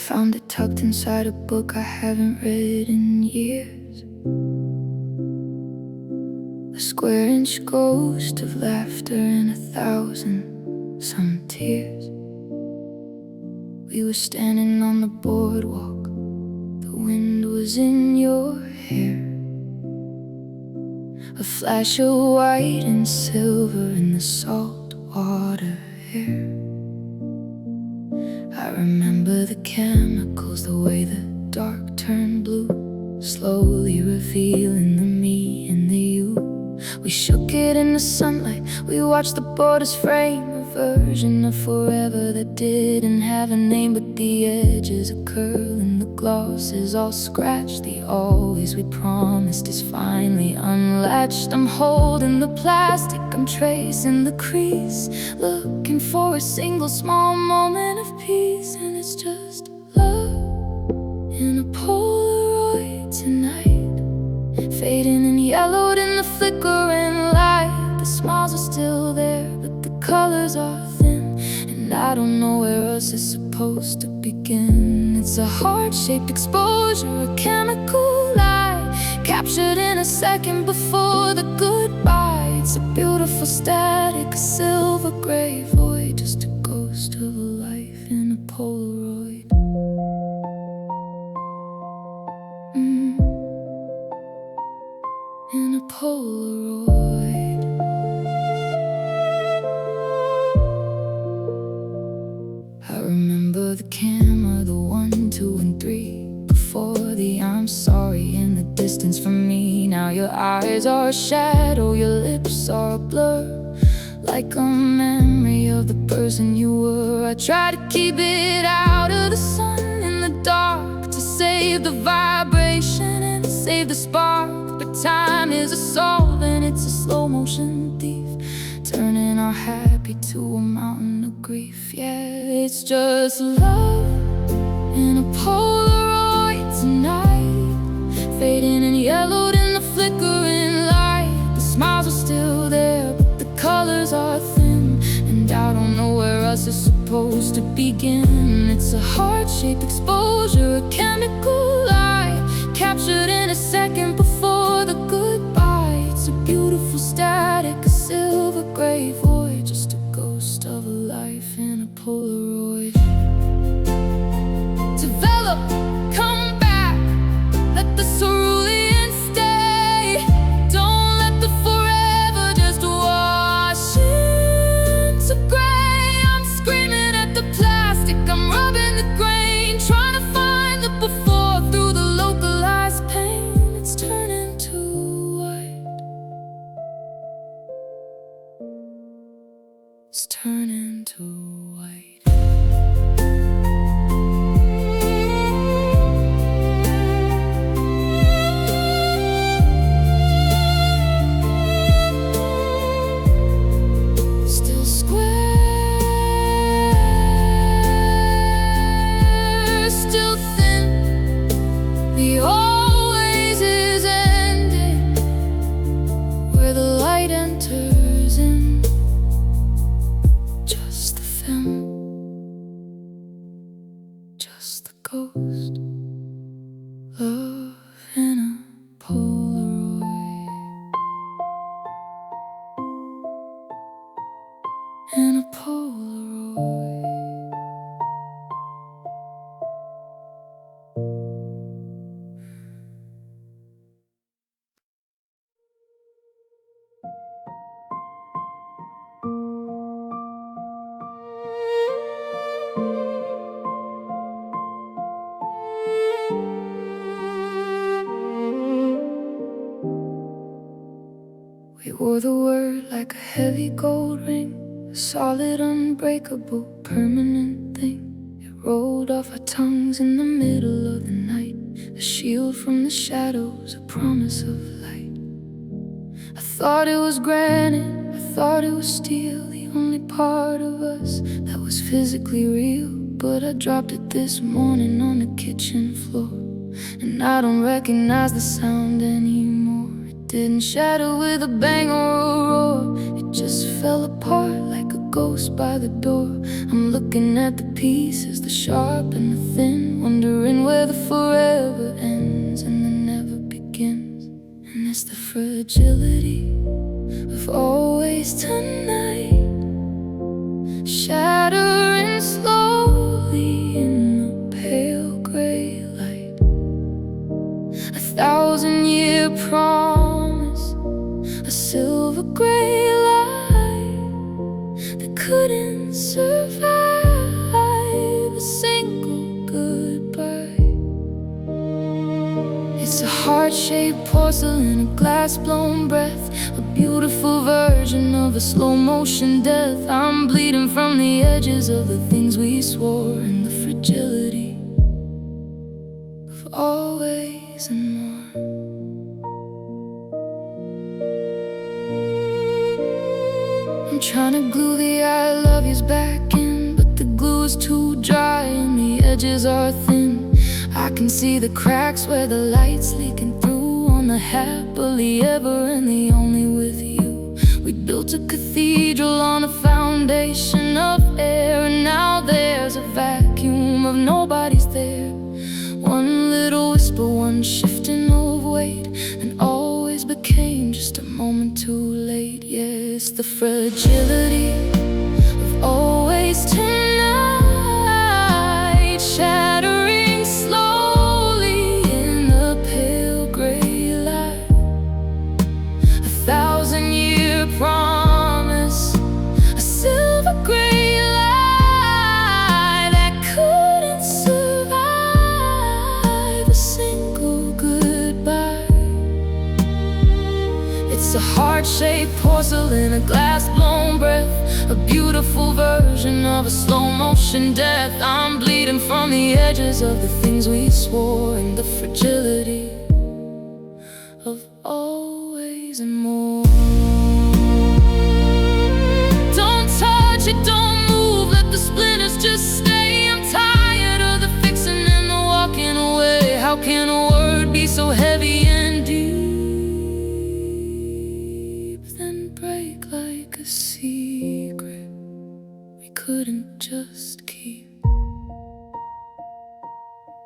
Found it tucked inside a book I haven't read in years. A square-inch ghost of laughter and 1,000 some tears. We were standing on the boardwalk. The wind was in your hair. A flash of white and silver in the salt water air. I remember the chemicals, the way the dark turned blue, slowly revealing the me and the you. We shook it in the sunlight, we watched the borders frame a version of forever that didn't have a name. But the edges are curling, the gloss is all scratched. The always we promised is finally unlatched. I'm holding the plastic, I'm tracing the crease, looking for a single small moment of peace. And it's just love in a Polaroid tonight, fading and yellowed in the flickering light. The smiles are still there, but the colors are thin, and I don't know where else is supposed to begin. It's a heart-shaped exposure, a chemical lie, captured in a second before the goodbye. It's a beautiful static, a silver gray void, just a ghost of a life in a Polaroid. In a Polaroid. I remember the camera, the 1, 2, and 3, before the I'm sorry in the distance from me. Now your eyes are a shadow, your lips are a blur, like a memory of the person you were. I try to keep it out of the sun in the dark, to save the vibration and save the spark. But time is a solvent, it's a slow motion thief, turning our happy to a mountain of grief. Yeah, it's just love in a Polaroid tonight, fading and yellowed in the flickering light. The smiles are still there, but the colors are thin, and I don't know where else is supposed to begin. It's a heart-shaped exposure, a chemical lie, captured in a second before the goodbye. It's a beautiful static, a silver gray void, just a ghost of a life in a Polaroid. Develop, come back, let the cerulean stay. Don't let the forever just wash into gray. I'm screaming at the plastic, I'm rubbing the grain, trying to find the before through the localized pain. It's turning to white. It's turning to white. Still square, still thin, the always is ending, where the light enters in. Just the film, just the ghost, love in a Polaroid. In a Polaroid. We wore the word like a heavy gold ring, a solid, unbreakable, permanent thing. It rolled off our tongues in the middle of the night, a shield from the shadows, a promise of light. I thought it was granite, I thought it was steel, the only part of us that was physically real. But I dropped it this morning on the kitchen floor, and I don't recognize the sound anymore. It didn't shatter with a bang or a roar, it just fell apart like a ghost by the door. I'm looking at the pieces, the sharp and the thin, wondering where the forever ends and the never begins. And it's the fragility of always tonight, shattering slowly in the pale gray light. 1,000-year promise, a silver gray light that couldn't survive a single goodbye. It's a heart-shaped porcelain, a glass-blown breath, a beautiful version of a slow-motion death. I'm bleeding from the edges of the things we swore, and the fragility of always and more. I'm trying to glue the I love yous back in, but the glue is too dry and the edges are thin. I can see the cracks where the light's leaking through on the happily ever and the only with you. We built a cathedral on a foundation of air, and now there's a vacuum of nobody's there. One little whisper, one shifting of weight, and always became just a moment too late. Yes, the fragility of always tonight, shattering slowly in the pale gray light. 1,000-year promise, a silver gray light that couldn't survive a single goodbye. It's a heart-shaped porcelain, a glass-blown breath, a beautiful version of a slow-motion death. I'm bleeding from the edges of the things we swore, and the fragility of always and more. Don't touch it, don't move, let the splinters just stay. I'm tired of the fixing and the walking away. How can a word be so heavy and deep, then break like a secret we couldn't just keep?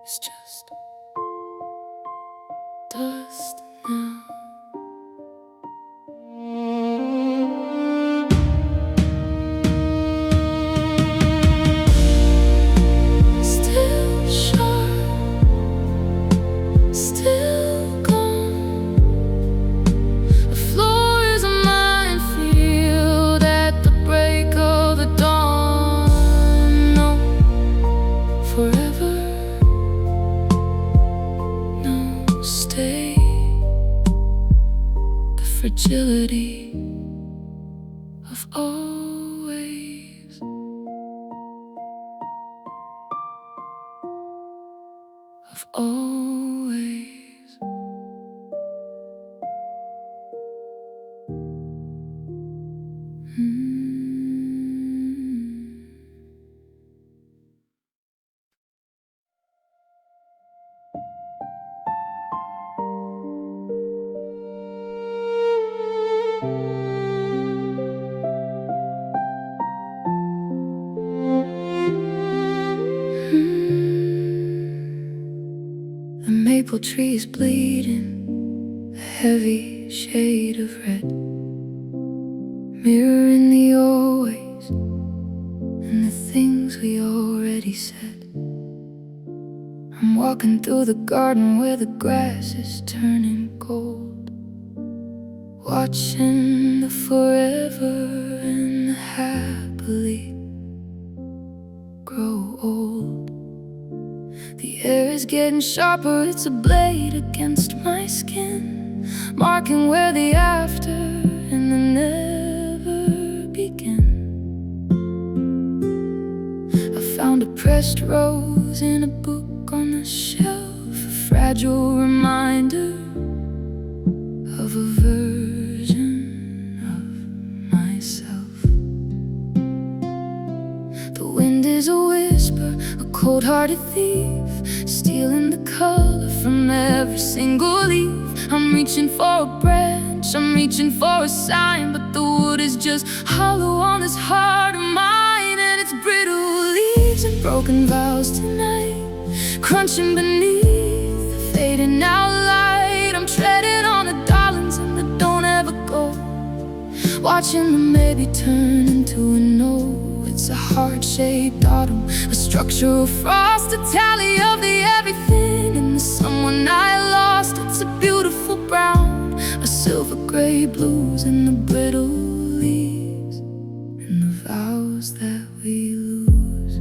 It's just dust now. Still sharp, still gone. The floor is a minefield at the break of the dawn. No, forever, no, stay. The fragility of always, of always. The maple tree is bleeding, a heavy shade of red, mirroring the always and the things we already said. I'm walking through the garden where the grass is turning gold, watching the forever and the happily grow old. The air is getting sharper, it's a blade against my skin, marking where the after and the never begin. I found a pressed rose in a book on the shelf, a fragile reminder of a version of myself. The wind is a whisper, a cold-hearted thief, stealing the color from every single leaf. I'm reaching for a branch, I'm reaching for a sign, but the wood is just hollow on this heart of mine, and it's brittle leaves and broken vows tonight, crunching beneath the fading out light. I'm treading on the darlings and the don't ever go, watching them maybe turn into a no. It's a heart-shaped autumn, a structural frost, a tally of the everything in the someone I lost. It's a beautiful brown, a silver gray blues, and the brittle leaves, and the vows that we lose.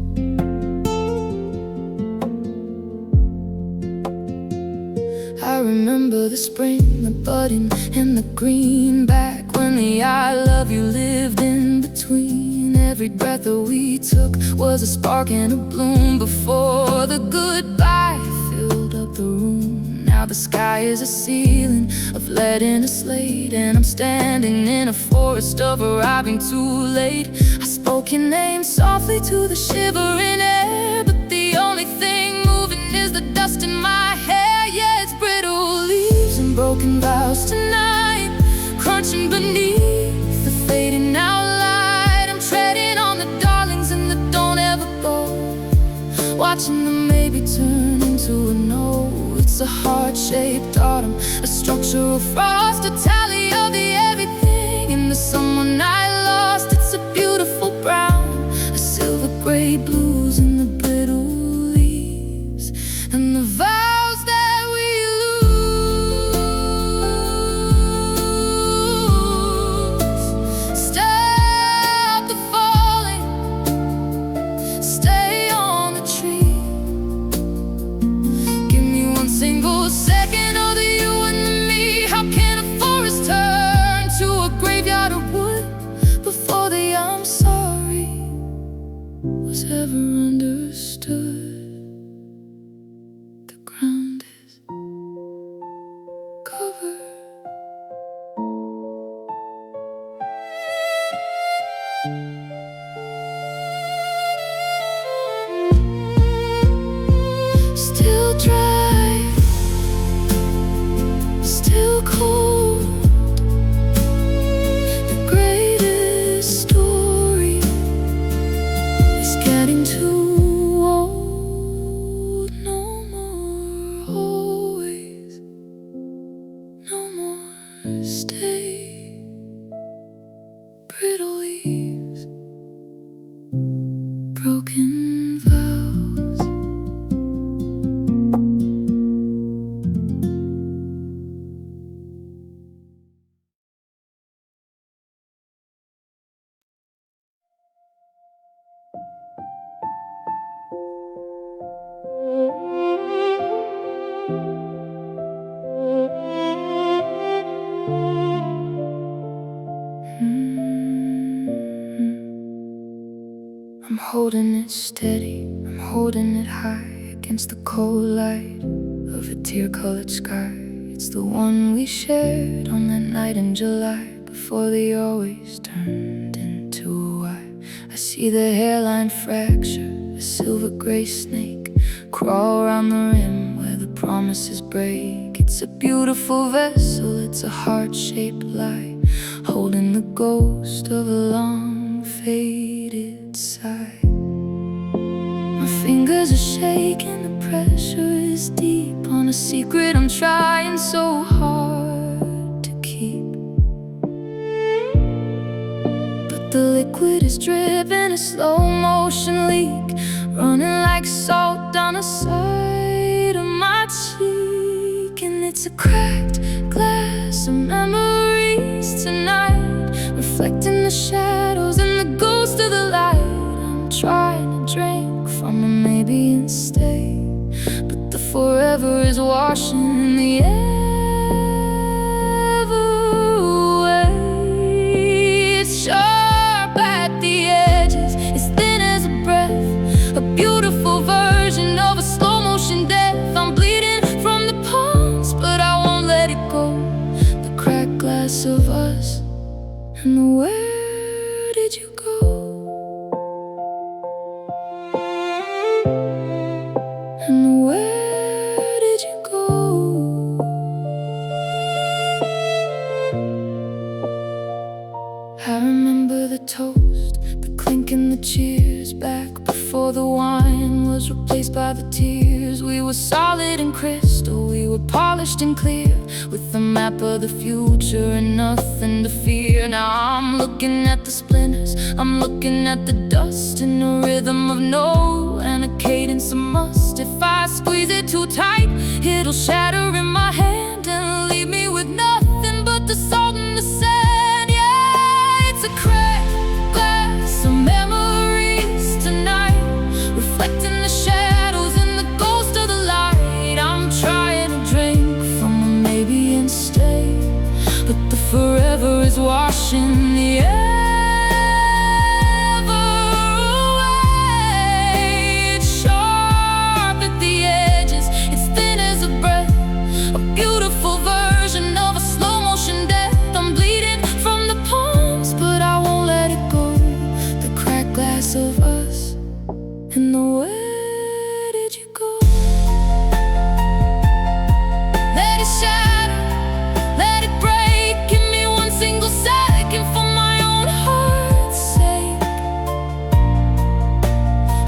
I remember the spring, the budding, and the green, back when the I love you lived in between. Every breath that we took was a spark and a bloom before the goodbye filled up the room. Now the sky is a ceiling of lead and a slate, and I'm standing in a forest of arriving too late. I spoke your name softly to the shivering air, but the only thing moving is the dust in my hair. Yeah, it's brittle leaves and broken vows tonight, crunching beneath the fading out light. I'm treading on the darlings and the don't ever go, watching them maybe turn into a no. It's a heart-shaped autumn, a structural frost, a tally of the everything in the someone I lost. It's a beautiful brown, a silver gray blues, and the brittle leaves, and the vows that we lose. Stop the falling, stay on the tree. Give me one single second of the you and the me. How can a forest turn to a graveyard of wood before the I'm sorry was ever understood? The ground is covered. Still dry, still cold. The greatest story is getting too old. No more always, no more stay. Brittle leaves, broken vows. I'm holding it steady, I'm holding it high against the cold light of a tear-colored sky. It's the one we shared on that night in July, before the always turned into a why. I see the hairline fracture, a silver gray snake crawl around the rim where the promises break. It's a beautiful vessel, it's a heart-shaped lie, holding the ghost of a long faded sigh. My fingers are shaking, the pressure is deep on a secret I'm trying so hard to keep. But the liquid is dripping, a slow motion leak, running like salt down the side of my cheek. And it's a cracked glass of memories tonight, reflecting the shadows and the ghost of the light. I'm trying to drink from it maybe and stay, but the forever is washing in the ever away. It's sharp at the edges, it's thin as a breath, a beautiful version of a slow motion death. I'm bleeding from the palms, but I won't let it go. The cracked glass of us, and where did you go? And where did you go? crying was replaced by the tears. We were solid and crystal, we were polished and clear, with a map of the future and nothing to fear. Now I'm looking at the splinters, I'm looking at the dust, in a rhythm of no and a cadence of must. If I squeeze it too tight, it'll shatter in my hand and leave me with nothing but the salt and the sand. Yeah, it's a cracked glass of memories tonight, reflecting the shadows and the ghost of the light. I'm trying to drink from a maybe and stay, but the forever is washing the air. Of us, and where did you go? Let it shatter, let it break. Give me one single second for my own heart's sake.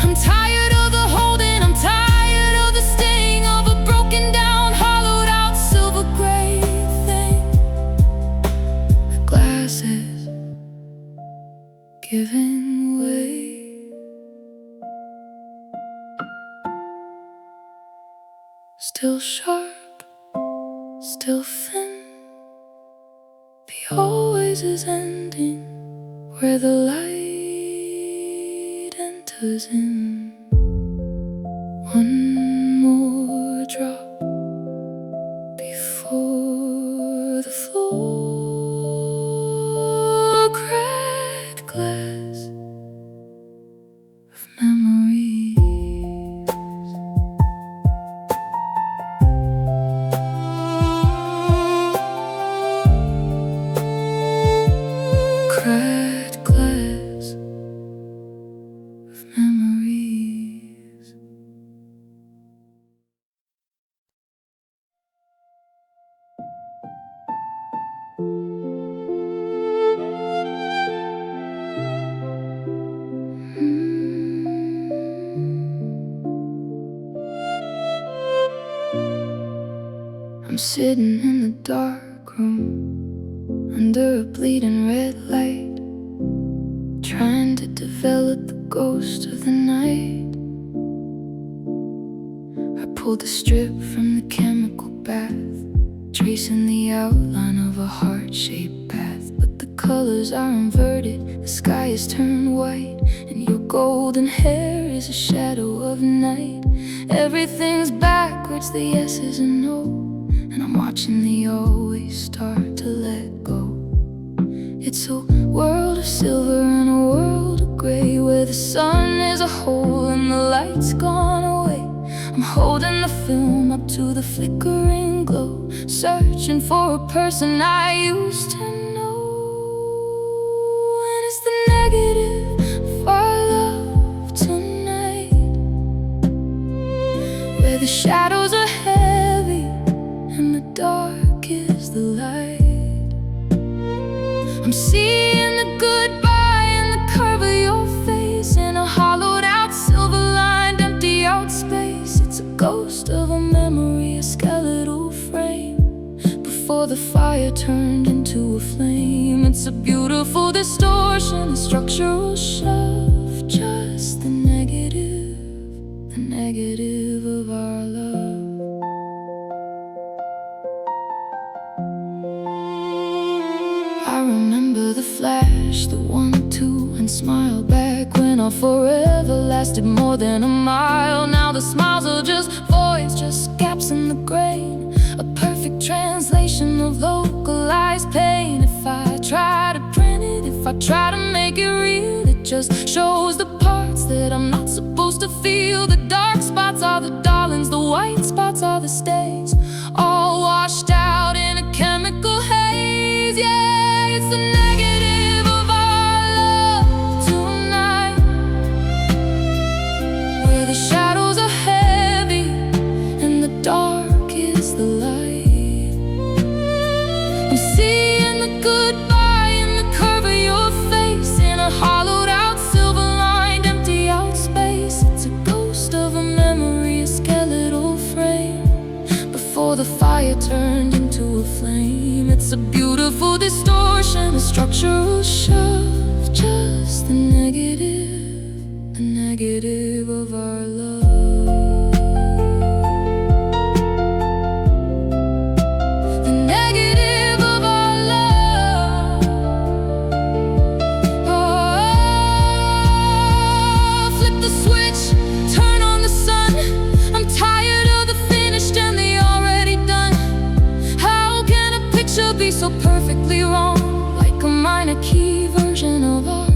I'm tired of the holding, I'm tired of the sting of a broken down, hollowed out silver gray thing. The glasses giving way, still sharp, still thin. The always is ending where the light enters in. One more drop before the floor. Cracked glass of memories. Cracked glass of memories. I'm sitting in the dark room under a bleeding red light, trying to develop the ghost of the night. I pulled a strip from the chemical bath, tracing the outline of a heart-shaped path. But the colors are inverted, the sky is turned white, and your golden hair is a shadow of night. Everything's backwards, the yes is a no, and I'm watching the always start to let go. It's a world of silver and a world of gray, where the sun is a hole and the light's gone away. I'm holding the film up to the flickering glow, searching for a person I used to know. And it's the negative of our love tonight, where the shadows are heavy and the dark is the light. I'm seeing the goodbye in the curve of your face, in a hollowed out, silver-lined, empty out space. It's a ghost of a memory, a skeletal frame, before the fire turned into a flame. It's a beautiful distortion, a structural shove, just the negative of our love. I remember the flash, the 1, 2, and smile back when our forever lasted more than a mile. Now the smiles are just voids, just gaps in the grain, a perfect translation of localized pain. If I try to print it, if I try to make it real, it just shows the parts that I'm not supposed to feel. The dark spots are the darlings, the white spots are the stains, all washed out in a chemical haze. Yeah, it's the negative of our love tonight, where the shadows are heavy and the dark is the light. I'm seeing the goodbye in the curve of your face, in a hollowed out, silver-lined, empty out space. It's a ghost before the fire turned into a flame. It's a beautiful distortion, a structural shove, just the negative of our love. The negative of our love. Oh, flip the switch, turn on the sun. I'm tired of the finished and the already done. How can a picture be so perfectly wrong? Like a minor key version of our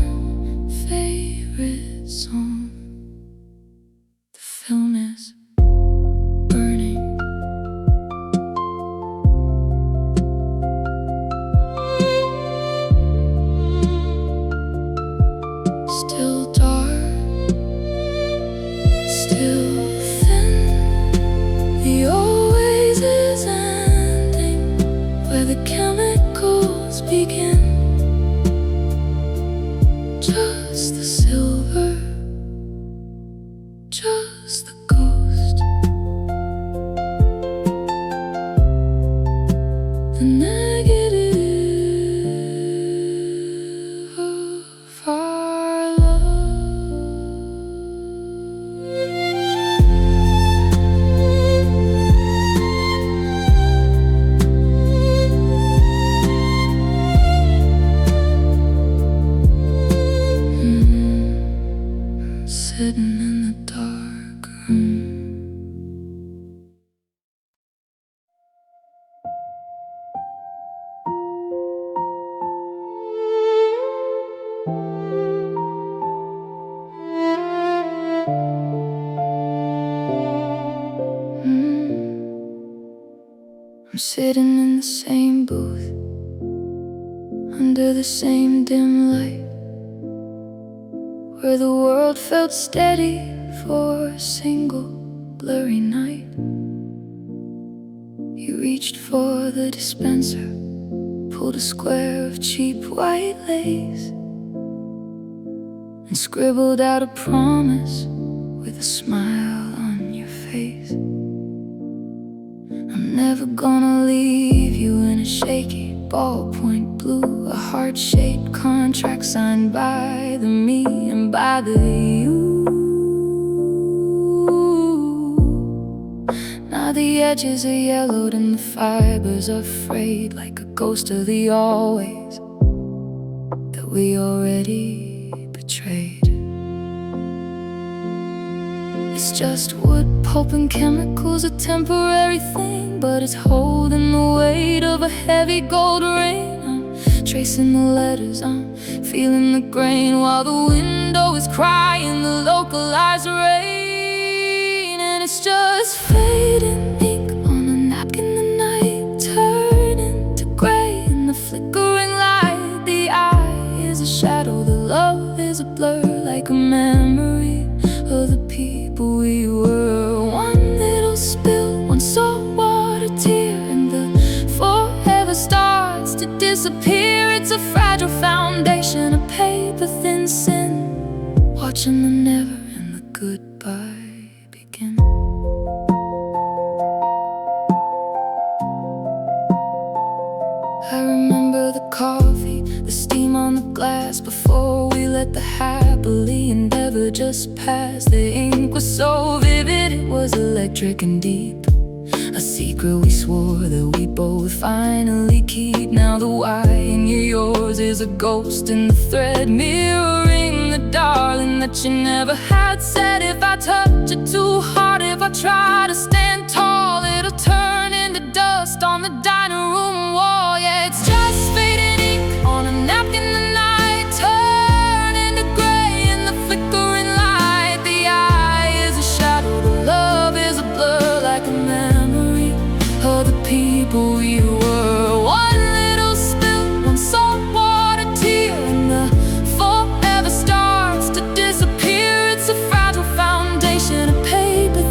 favorite song. The film is burning. Still dark, still thin. The always is ending, where the chemicals begin. Just the silver, just the ghost. The negative of our love. Sitting in the dark room. I'm sitting in the same booth, under the same dim light, where the world felt steady for a single blurry night. You reached for the dispenser, pulled a square of cheap white lace, and scribbled out a promise with a smile on your face. I'm never gonna leave you in a shaky ballpoint blue, a heart-shaped contract signed by the me and by the you. Now the edges are yellowed and the fibers are frayed, like a ghost of the always that we already betrayed. It's just wood, pulp and chemicals, a temporary thing, but it's holding the weight of a heavy gold ring. I'm tracing the letters, I'm feeling the grain, while the window is crying the localized rain. And it's just fading ink on a napkin, the night turning to gray in the flickering light. The eye is a shadow, the love is a blur, like a memory of the people we were. One little spill, one saltwater tear, and the forever starts to disappear. It's a fragile foundation, a paper thin sin, watching the never and the goodbye begin. I remember the coffee, the steam on the glass, before we let the happily endeavor just pass. The ink was so vivid, it was electric and deep, a secret we swore that we both finally keep. Now the why in yours is a ghost in the thread, mirroring the darling that you never had said. If I touch it too hard, if I try to stand tall, it'll turn into dust on the dining room wall. Yeah, it's just faded ink on a napkin, the night turning to gray in the flickering light. The eye is a shadow, the love is a blur, like a memory of the people we were. One little spill, one saltwater tear, and the forever starts to disappear. It's a fragile foundation, a paper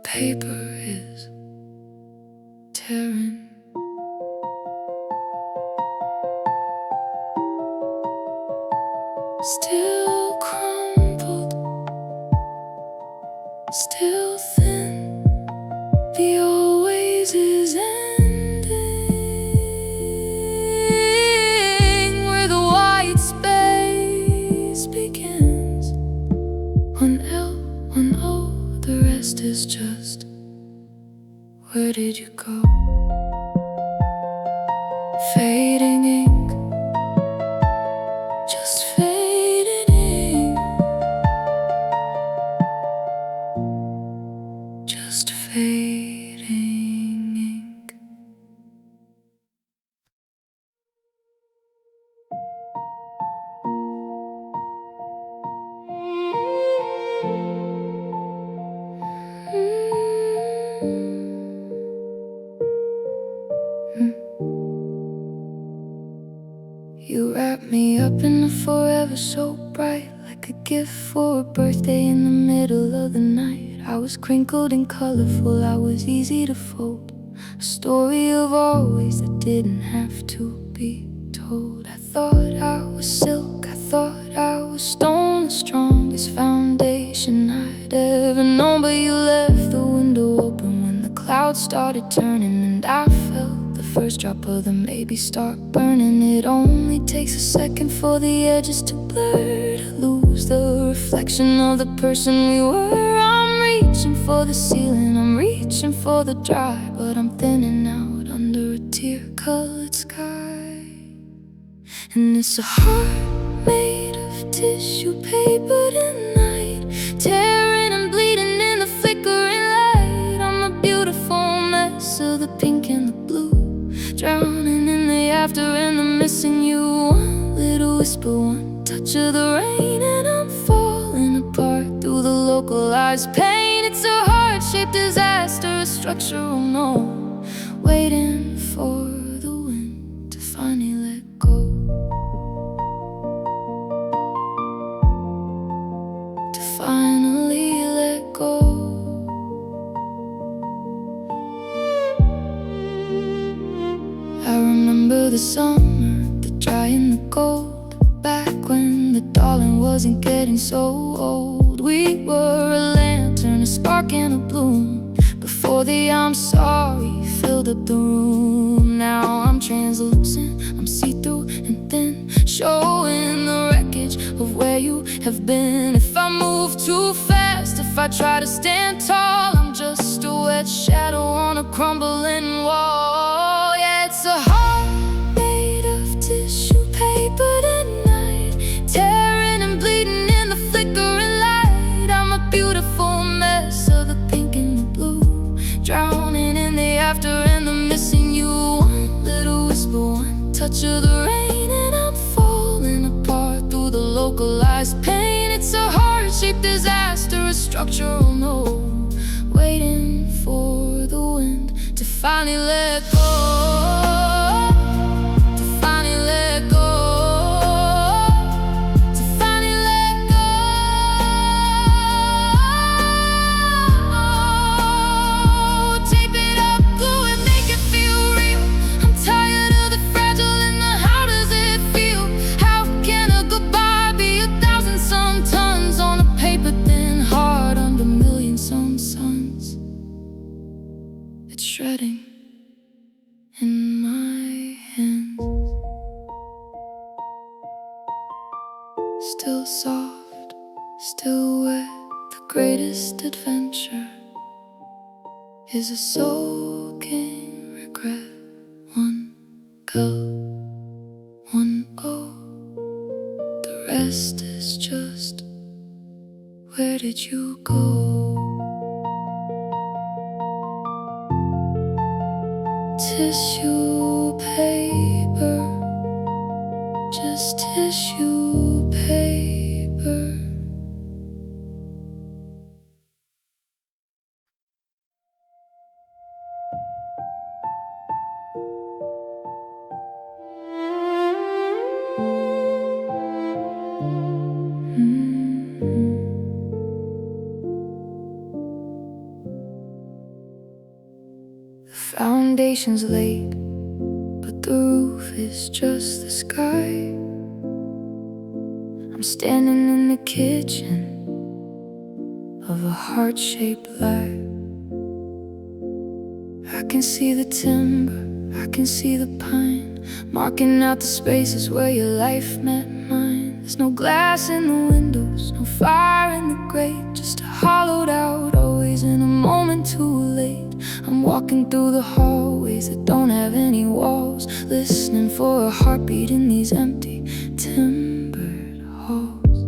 paper is tearing. Still crumpled, still thin. The always is ending, where the white space begins. One L, one O, the rest is just. Where did you go? Fading ink, just fading ink, just fading ink. You wrap me up in a forever so bright, like a gift for a birthday in the middle of the night. I was crinkled and colorful, I was easy to fold. A story of always that didn't have to be told. I thought I was silk, I thought I was stone, the strongest foundation I'd ever known. But you left the window open when the clouds started turning, and I felt the first drop of the maybe start burning. It only takes a second for the edges to blur, to lose the reflection of the person we were. I'm reaching for the ceiling, I'm reaching for the dry, but I'm thinning out under a tear-colored sky. And it's a heart made of tissue paper tonight, tearing and bleeding in the flickering light. I'm a beautiful mess of the pink and the blue, drowning in the after and the missing you. One little whisper, one touch of the rain, and I'm falling apart through the localized pain. It's a heart-shaped disaster, a structural no, waiting for the wind to finally let go, to finally let go. I remember the summer, the dry and the cold, back when the darling wasn't getting so old. We were a lantern, a spark and a bloom, before the I'm sorry filled up the room. Now I'm translucent, I'm see-through and thin, showing the wreckage of where you have been. If I move too fast, if I try to stand tall, I'm just a wet shadow on a crumbling wall. Yeah, it's a heart made of tissue paper tonight, tearing and bleeding in the flickering light. I'm a beautiful mess of the pink and the blue, drowning in the after and the missing you. One little whisper, one touch of the rain, and I'm falling apart through the localized pain. It's a heart-shaped disaster, a structural no, waiting for the wind to finally let go, to finally let go, to finally let go. Tape it up, glue it, make it feel real. I'm tired of the fragile and the how does it feel? How can a goodbye be 1,000 some tons on a paper thin heart under million some suns? It's shredding in my hands, still soft, still wet. The greatest adventure is a soaking regret. One L, one O, the rest is just. Where did you go? Tissue paper, just tissue paper. foundation's laid, but the roof is just the sky. I'm standing in the kitchen of a heart-shaped life. I can see the timber, I can see the pine, marking out the spaces where your life met mine. There's no glass in the windows, no fire in the grate, just a hollowed out, always in a moment too late. I'm walking through the hallways that don't have any walls, listening for a heartbeat in these empty, timbered halls.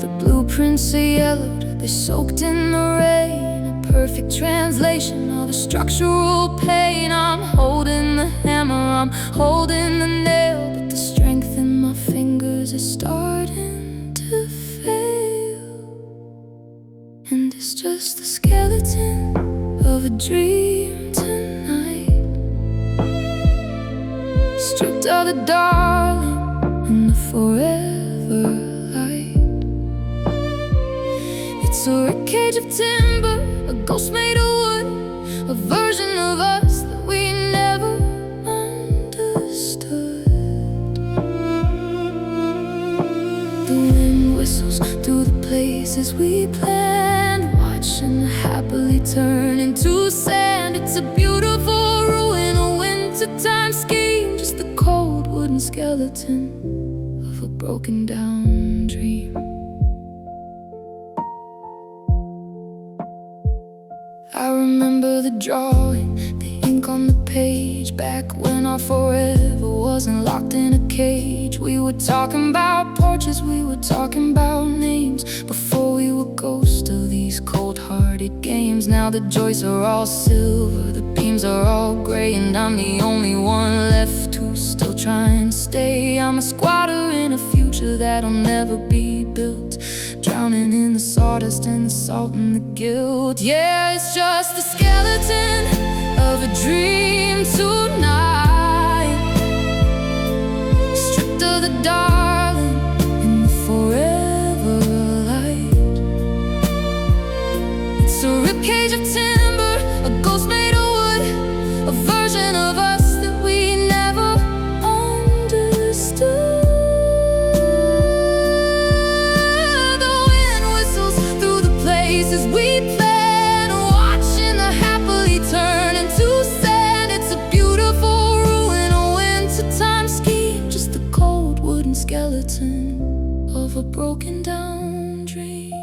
The blueprints are yellowed, they're soaked in the rain, a perfect translation of a structural pain. I'm holding the hammer, I'm holding the nail, but the strength in my fingers is starting to fail. And it's just the skeleton of a dream tonight, stripped of the darling and the forever light. It's a wreckage of timber, a ghost made of wood, a version of us that we never understood. The wind whistles through the places we planned, watching the happily turn into sand. It's a beautiful ruin, a wintertime scheme, just the cold wooden skeleton of a broken down dream. I remember the drawing, the ink on the page, back when our forever wasn't locked in a cage. We were talking about portraits, we were talking about names, before we were ghosts of these cold-hearted games. Now the joists are all silver, the beams are all gray, and I'm the only one left who's still trying to stay. I'm a squatter in a future that'll never be built, drowning in the sawdust and the salt and the guilt. Yeah, it's just the skeleton of a dream tonight, stripped of the darling and the forever light. It's a ribcage of timber, a ghost made of wood, a version of us that we never understood. As we plan, watching the happily turn into sand. It's a beautiful ruin, a wintertime scheme, just the cold wooden skeleton of a broken down dream.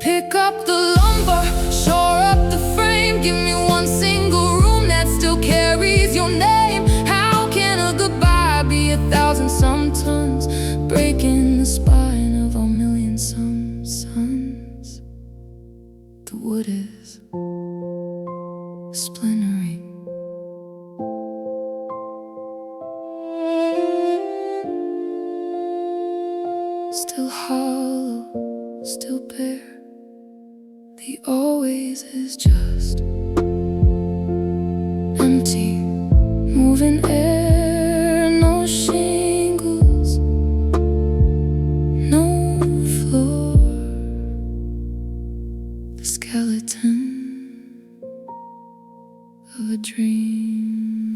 Pick up the lumber, shore up the frame, give me one single room that still carries your name. How can a goodbye be 1,000-some tons, breaking the spine of our million-some suns? The wood is splintering. Still hollow, still bare. The always is just empty, moving air, no shingles, no floor. The skeleton of a dream.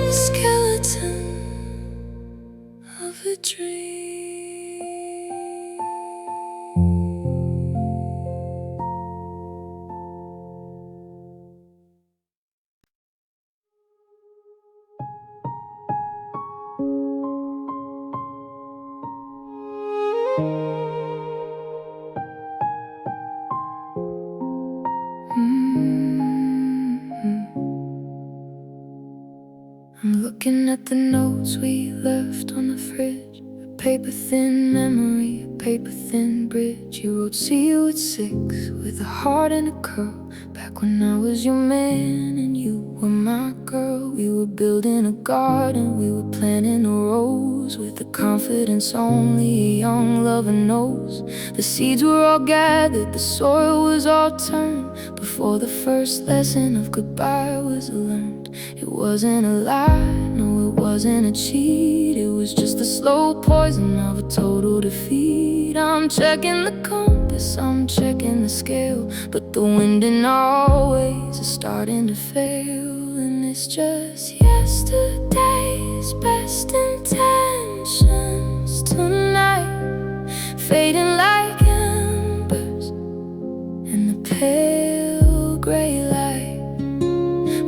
The skeleton of a dream. I'm looking at the notes we left on the fridge, a paper-thin memory, a paper-thin bridge. You wrote see you at 6 with a heart and a curl, back back when I was your man and you were my girl. We were building a garden, we were planting a rose with the confidence only a young lover knows. The seeds were all gathered, the soil was all turned before the first lesson of goodbye was learned. It wasn't a lie, no, it wasn't a cheat. It was just the slow poison of a total defeat. I'm checking the compass, I'm checking the scale, but the wind in our ways is starting to fail. And it's just yesterday's best intentions tonight, fading like embers in the pale gray light.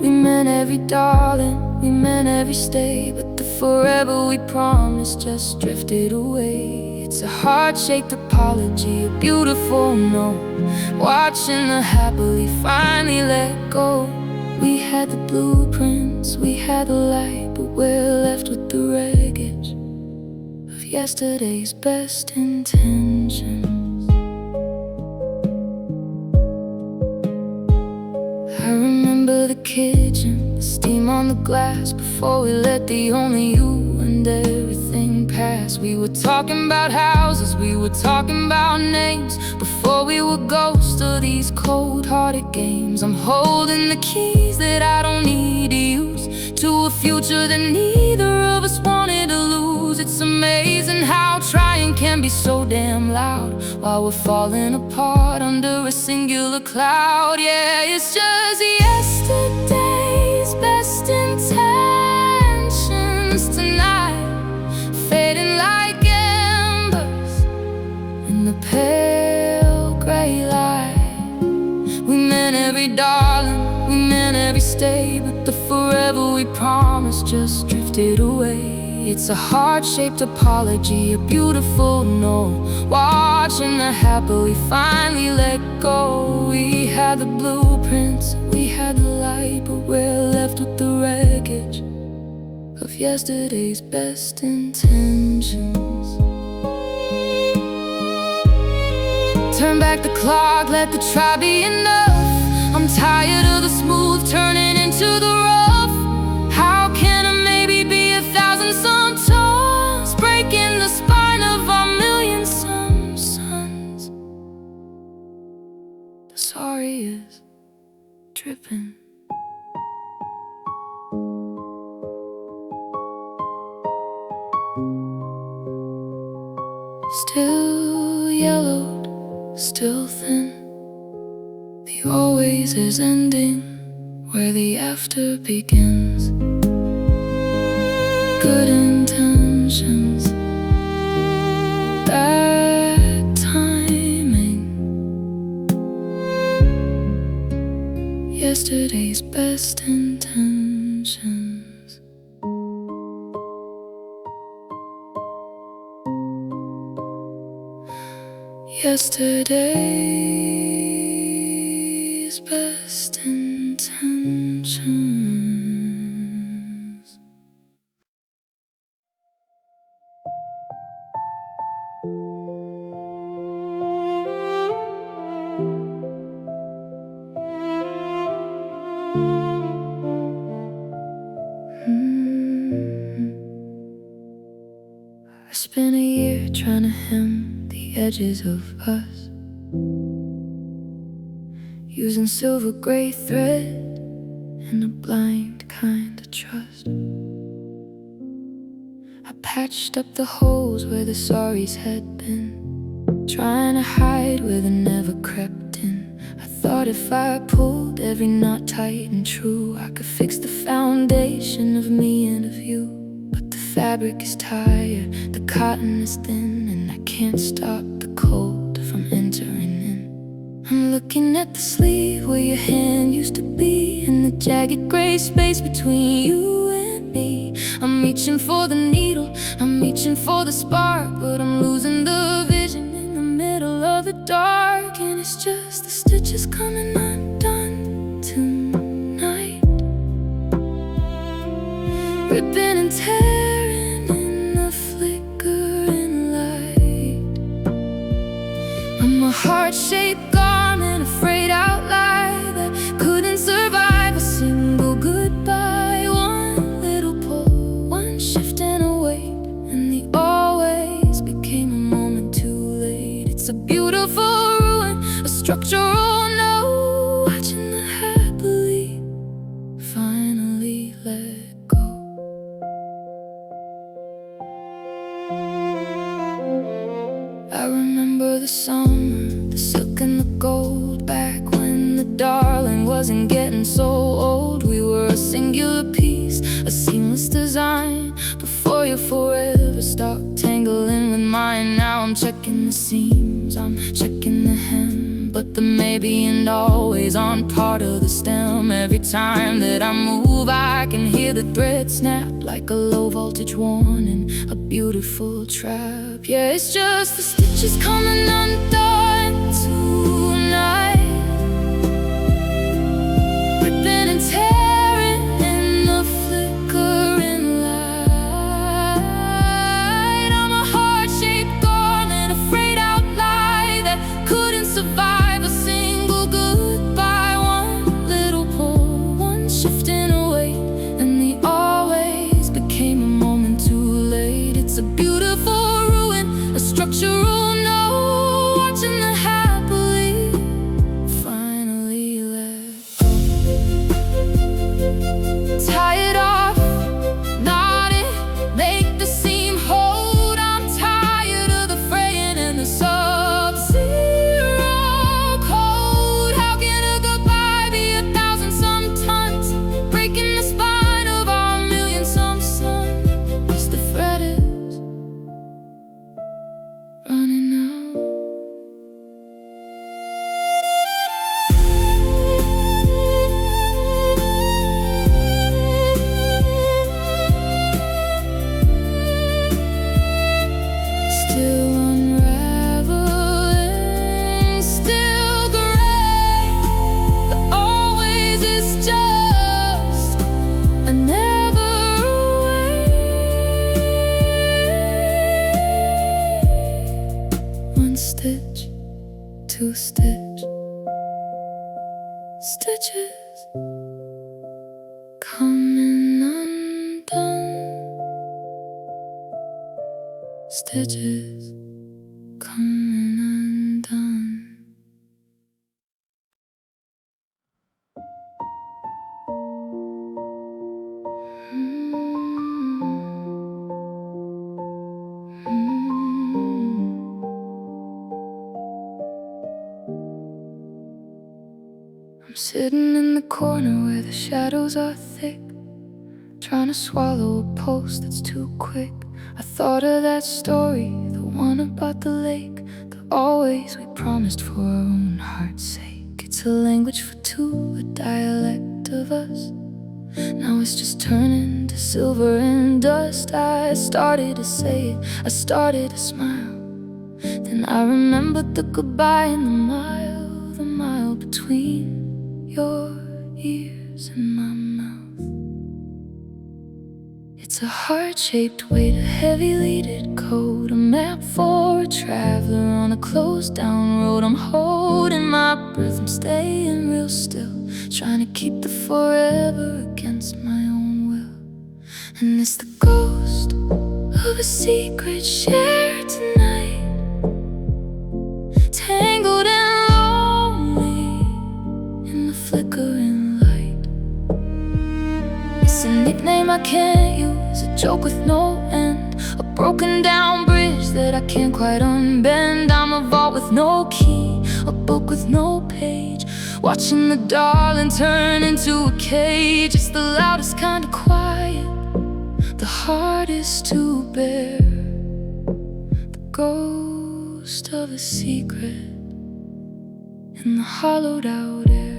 We meant every darling, we meant every stay, but the forever we promised just drifted away. It's a heart-shaped apology, a beautiful no, watching the happily finally let go. We had the blueprints, we had the light, but we're left with the wreckage of yesterday's best intentions. I remember the kitchen, the steam on the glass, before we let the only you and everything pass. We were talking about houses, we were talking about names, before we were ghosts of these cold-hearted games. I'm holding the keys that I don't need to use to a future that neither of us wanted to lose. It's amazing how trying can be so damn loud while we're falling apart under a singular cloud. Yeah, it's just yesterday's best intentions tonight, fading like embers in the pale gray light. We meant every darling, we meant every stay, but the forever we promised just drifted away. It's a heart-shaped apology, a beautiful no, watching the happily finally let go. We had the blueprints, we had the light, but we're left with the wreckage of yesterday's best intentions. Turn back the clock, let the try be enough. I'm tired of the smooth turning into the rough. How can a maybe be 1,000 sometimes, breaking the spine of our million some suns? The sorry is dripping. Still yellowed, still thin. The always is ending where the after begins. Good intentions, bad timing. Yesterday's best intentions. Yesterday's best intentions. I spent a year trying to hem the edges of us, using silver gray thread and a blind kind of trust. I patched up the holes where the sorries had been, trying to hide where they never crept in. I thought if I pulled every knot tight and true, I could fix the foundation of me and of you. But the fabric is tired, the cotton is thin, and I can't stop the cold from entering in. I'm looking at the sleeve where your hand used to be, and the jagged gray space between you and me. I'm reaching for the needle, I'm reaching for the spark, but I'm losing the vision in the middle of the dark. And it's just the stitches coming undone tonight, ripping and tearing in the flickering light. I'm a heart-shaped garment, afraid out loud that could feeling so old. We were a singular piece, a seamless design. Before you forever start tangling with mine. Now I'm checking the seams, I'm checking the hem, but the maybe and always on part of the stem. Every time that I move, I can hear the thread snap like a low voltage warning, a beautiful trap. Yeah, it's just the stitches coming undone tonight, ripping and tearing in the flickering light. I'm a heart-shaped garment, a frayed out lie that couldn't survive a single goodbye. One little pull, one shifting away, and the always became a moment too late. It's a beautiful ruin, a structural no, watching the happily finally let go. Tie it off, knot it, make the seam hold. I'm tired of the fraying and the sub-zero cold. How can a goodbye be 1,000 sometimes, breaking the spine of our million some sun? Yes, the thread is running out. Still unraveling, still gray. The always is just a never away. One stitch, two stitch, stitches coming undone. Stitches coming undone. I'm sitting in the corner where the shadows are thick, trying to swallow a post that's too quick. I thought of that story, the one about the lake, the always we promised for our own heart's sake. It's a language for two, a dialect of us. Now it's just turning to silver and dust. I started to say it, I started to smile. Then I remembered the goodbye and the mile between your ears and my mouth. It's a heart-shaped weight, a heavy leaded coat, a map for a traveler on a closed down road. I'm holding my breath, I'm staying real still, trying to keep the forever against my own will. And it's the ghost of a secret shared tonight, tangled and lonely in the flickering light. It's a nickname I can't use, a joke with no end, a broken down bridge that I can't quite unbend. I'm a vault with no key, a book with no page, watching the darling turn into a cage. It's the loudest kind of quiet, the hardest to bear, the ghost of a secret in the hollowed out air.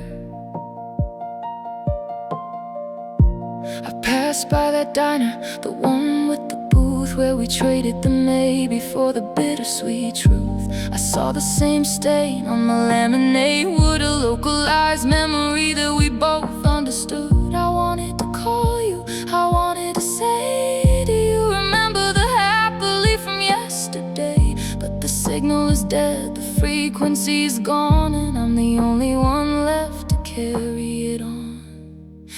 I passed by that diner, the one with the booth where we traded the maybe for the bittersweet truth. I saw the same stain on the lemonade wood, a localized memory that we both understood. I wanted to call you, I wanted to say, do you remember the happily from yesterday? But the signal is dead, the frequency's gone, and I'm the only one left to carry it on.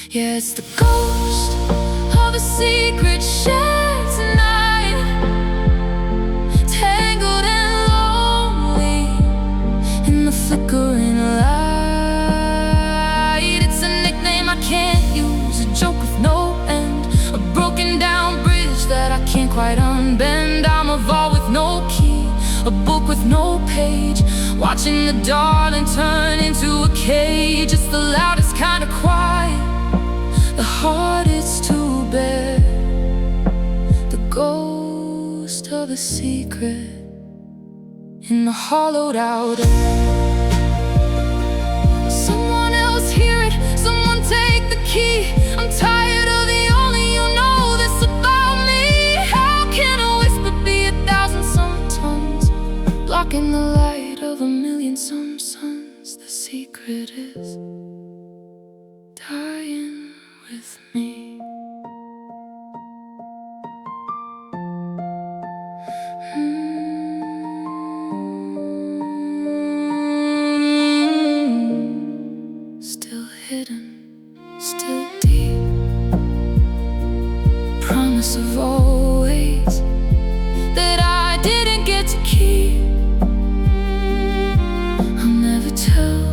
Yeah, it's the ghost of a secret shared tonight, tangled and lonely in the flickering light. It's a nickname I can't use, a joke with no end, a broken down bridge that I can't quite unbend. I'm a vault with no key, a book with no page, watching the darling turn into a cage. It's the loudest kind of quiet, secret in the hollowed out air. Someone else hear it, someone take the key. I'm tired of the only you know this about me. How can a whisper be 1,000 some tons, blocking the light of 1,000,000 some suns? The secret is dying with me. Still hidden, still deep, promise of always that I didn't get to keep. I'll never tell,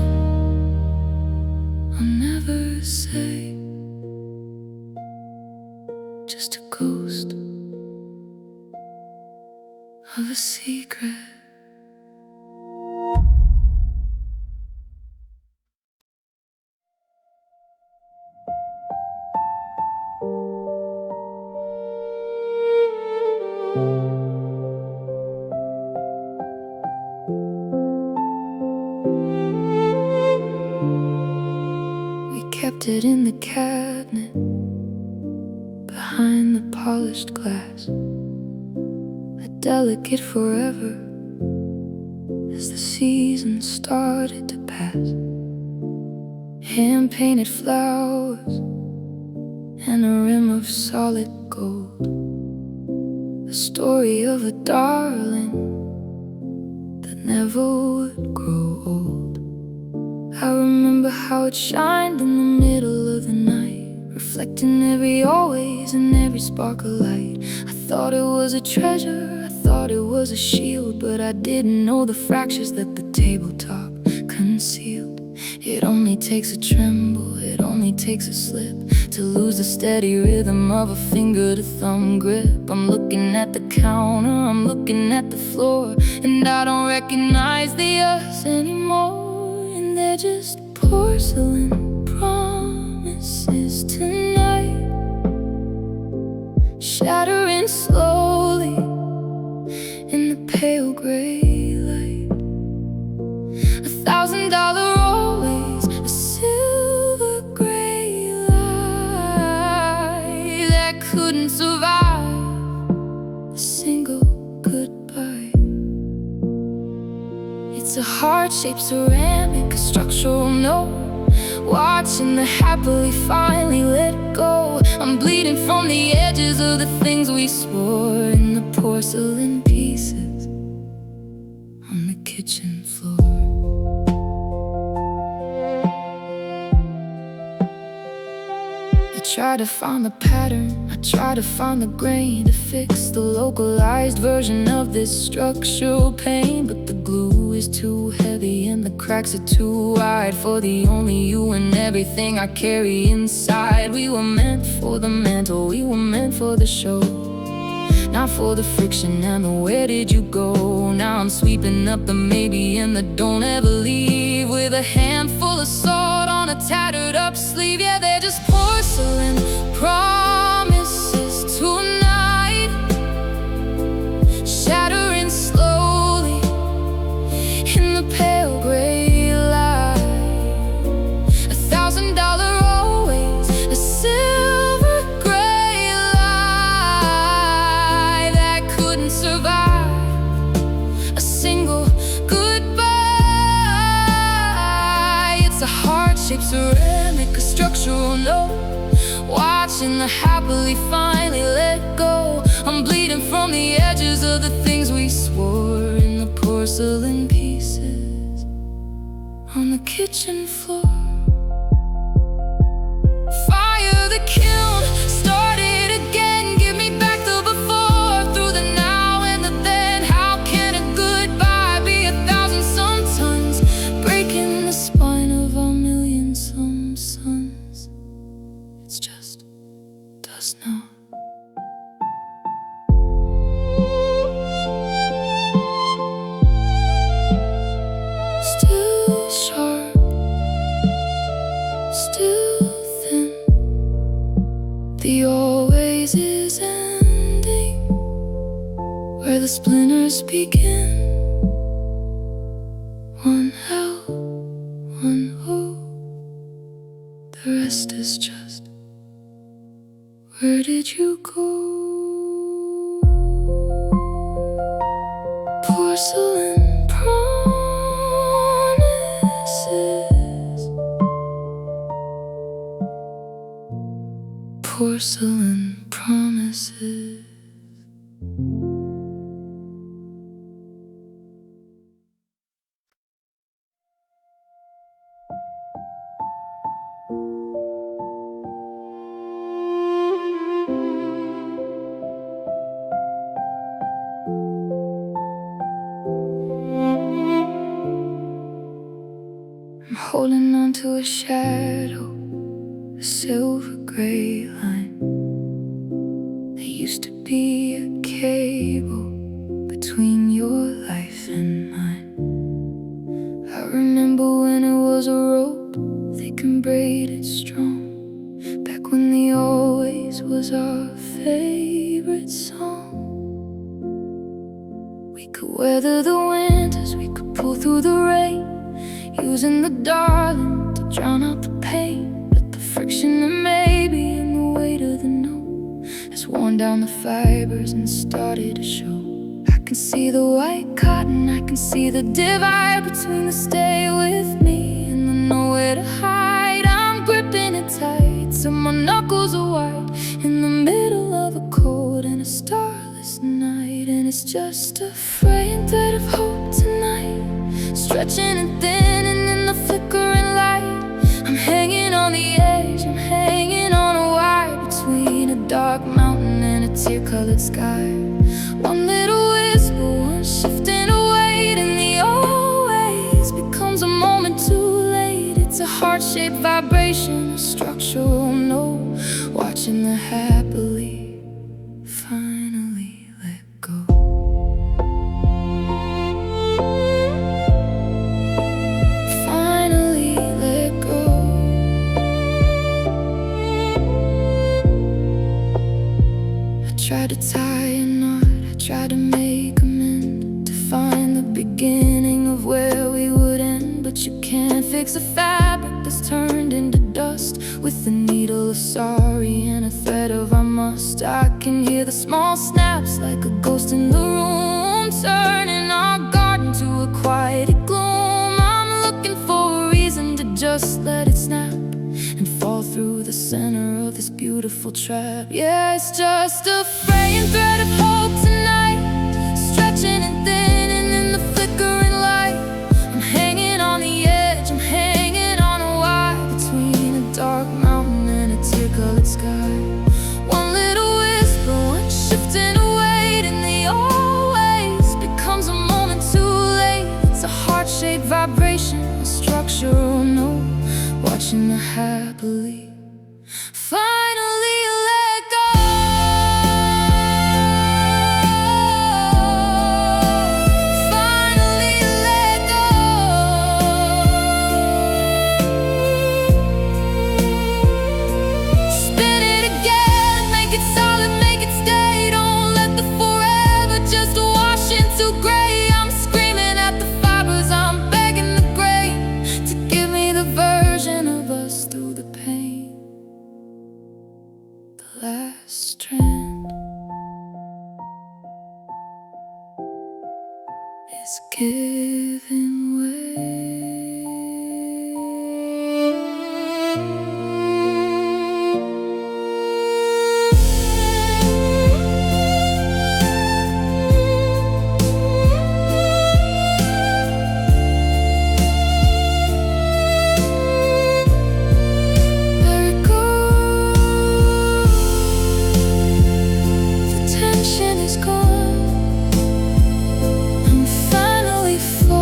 I'll never say, just a ghost of a secret. We kept it in the cabinet behind the polished glass, a delicate forever as the seasons started to pass. Hand-painted flowers and a rim of solid gold, the story of a darling that never would grow old. I remember how it shined in the middle of the night, reflecting every always and every spark of light. I thought it was a treasure, I thought it was a shield, but I didn't know the fractures that the tabletop concealed. It only takes a tremble, it only takes a slip to lose the steady rhythm of a finger to thumb grip. I'm looking at the counter, I'm looking at the floor, and I don't recognize the us anymore. And they're just porcelain promises tonight, shattering slowly in the pale gray light. $1,000 always, a silver gray lie that couldn't survive a single goodbye. It's a heart-shaped ceramic, a structural note, watching the happily finally let go. I'm bleeding from the edges of the things we swore in the porcelain pieces on the kitchen floor. I try to find the pattern, I try to find the grain to fix the localized version of this structural pain, but the glue is too heavy and the cracks are too wide for the only you and everything I carry inside. We were meant for the mantle, we were meant for the show, not for the friction and the where did you go. Now I'm sweeping up the maybe and the don't ever leave, with a handful of salt on a tattered up sleeve. Yeah, they're just porcelain promises tonight, shattering slowly in the pale gray light. $1,000 always, a silver gray lie that couldn't survive a single goodbye. It's a heart-shaped ceramic, a structural note, watching the happily finally let go. I'm bleeding from the edges of the things we swore in the porcelain pieces on the kitchen floor. Fire the kiln, start it again, give me back the before, through the now and the then. How can a goodbye be 1,000 some tons, breaking the spine of 1,000,000 some suns? It's just does not. Still sharp, still thin, the always is ending where where the splinters begin. One L, one O, the rest is just, where did you go? Porcelain promises, porcelain promises. I'm holding on to a shadow, a silver gray line. There used to be a cable between your life and mine. I remember when it was a rope, thick and braided strong. Back when the always was our favorite song. We could weather the winters, we could pull through the rain, using the darling to drown out the pain. But the friction and maybe in the weight of the no has worn down the fibers and started to show. I can see the white cotton, I can see the divide between the stay with me and the nowhere to hide. I'm gripping it tight till my knuckles are white, in the middle of a cold and a starless night. And it's just a fraying thread of hope tonight, stretching and thinning in the flickering light. I'm hanging on the edge, I'm hanging on a wire between a dark mountain and a tear-colored sky. One little whisper, one shifting away, and the always becomes a moment too late. It's a heart-shaped vibration, a structural no, watching the happily finally let go. Tried to tie a knot, I tried to make amend, to find the beginning of where we would end. But you can't fix a fabric that's turned into dust with a needle of sorry and a thread of I must. I can hear the small snaps like a ghost in the room, turning our garden to a quiet gloom. I'm looking for a reason to just let it snap and fall through the center of this beautiful trap. Yeah, it's just a fraying thread of hope tonight, stretching and thinning in the flickering light. I'm hanging on the edge, I'm hanging on a wire between a dark mountain and a tear-colored sky. One little whisper, one shifting away, and the always becomes a moment too late. It's a heart-shaped vibration, a structural no, watching the happily finally let go. Finally let go. Spin it again, make it solid, make it stay. Don't let the forever just wash into gray. I'm screaming at the fibers, I'm begging the grain to give me the version of us through the pain. The last strand is giving way. Is gone. I'm finally falling.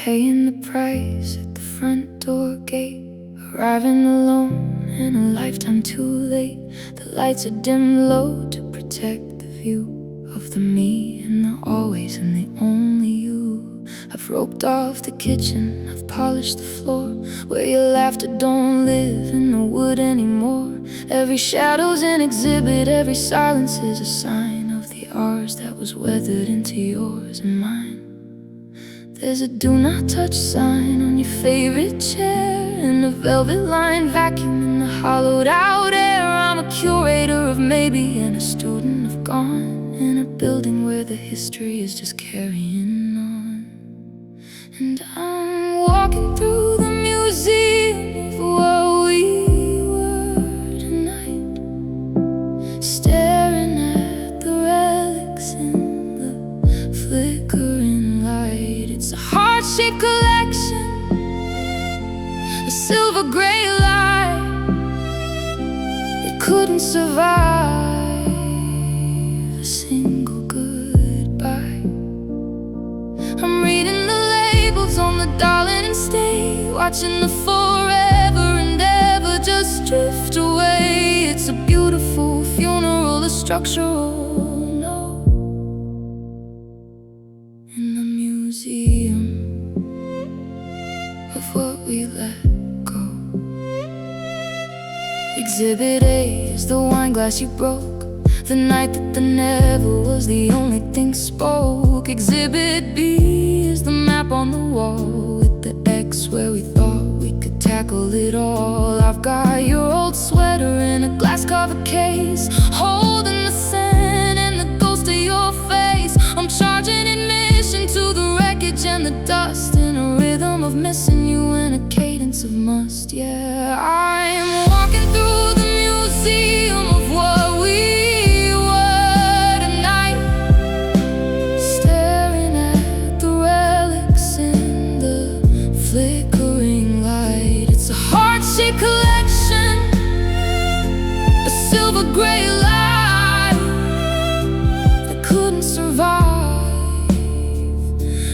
paying the price at the front door gate, arriving alone and a lifetime too late. The lights are dim low to protect the view of the me and the always and the only you. I've roped off the kitchen, I've polished the floor, where your laughter don't live in the wood anymore. Every shadow's an exhibit, every silence is a sign of the ours that was weathered into yours and mine. There's a do not touch sign on your favorite chair, and a velvet lined vacuum in the hollowed out air. I'm a curator of maybe and a student of gone, in a building where the history is just carrying on. And I'm walking through the museum of what we were tonight, staring at the relics in the flickering light. It's a heart-shaped collection, a silver gray light that couldn't survive a single goodbye. I'm reading the labels on the darling and stay, watching the forever and ever just drift away. It's a beautiful funeral, a structural note in the museum of what we let go. Exhibit A is the wine glass you broke, the night that the never was the only thing spoke. Exhibit B is the map on the wall, with the X where we thought we could tackle it all. I've got your old sweater in a glass cover case, holding the sand and the ghost of your face. I'm charging admission to the wreckage and the dust, in a rhythm of missing you and a cadence of must. Yeah, I'm walking through the museum of what we were tonight, staring at the relics in the flickering light. It's a heart-shaped collection, a silver gray light that couldn't survive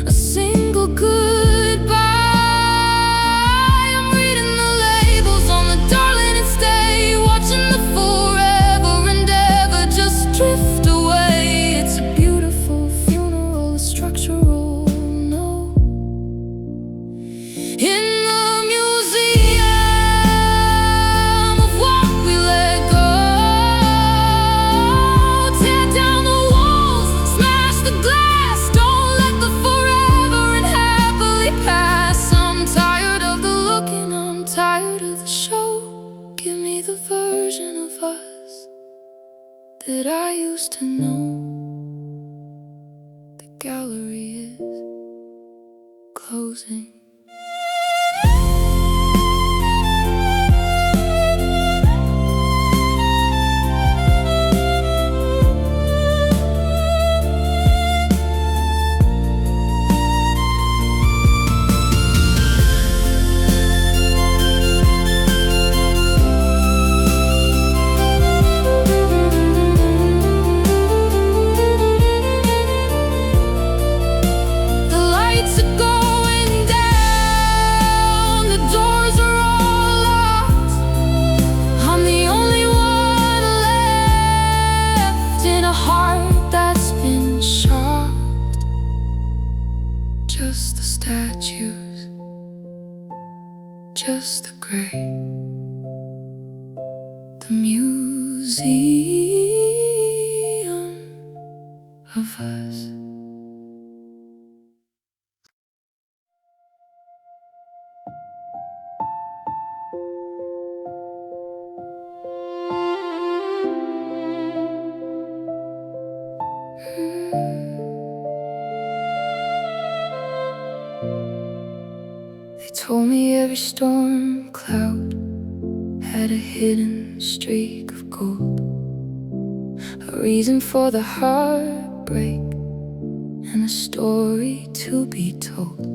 a single goodbye. I'm reading the labels on the darling and stay, watching the forever and ever just drift away. It's a beautiful funeral, a structural note in the museum of what we let go. Tear down the walls, smash the glass, don't let the forever and happily pass. I'm tired of the looking, I'm tired of the show. Give me the version of us that I used to know. The gallery is closing. The lights are going down, the doors are all locked. I'm the only one left in a heart that's been shocked. Just the statues, just the gray, the museum of us. They told me every storm cloud had a hidden streak of gold, a reason for the heartbreak and a story to be told.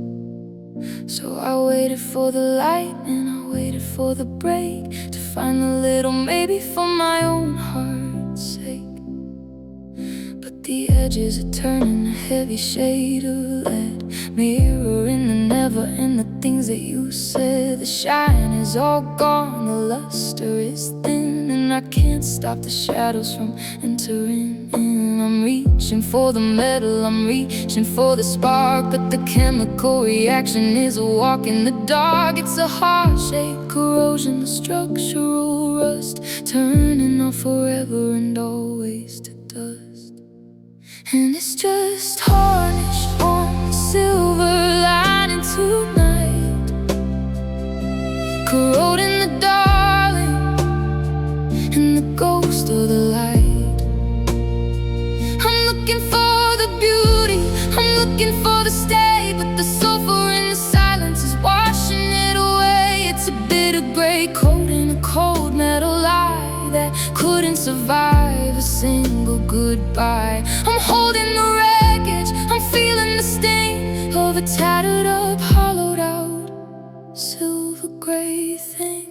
So I waited for the light and I waited for the break, to find the little maybe for my own heart's sake. But the the edges are turning a heavy shade of lead, mirroring the never and the things that you said. The shine is all gone, the luster is thin, and I can't stop the shadows from entering in. I'm reaching for the metal, I'm reaching for the spark, but the chemical reaction is a walk in the dark. It's a heart-shaped corrosion, the structural rust, turning off forever and always to dust. And it's just tarnish on the silver lining tonight, corroding the darling and the ghost of the light. I'm looking for the beauty, I'm looking for the stay, but the sulfur in the silence is washing it away. It's a bitter gray coat in a cold metal lie that couldn't survive a single goodbye. I'm holding the wreckage, I'm feeling the sting of a tattered up, hollowed out, silver gray thing.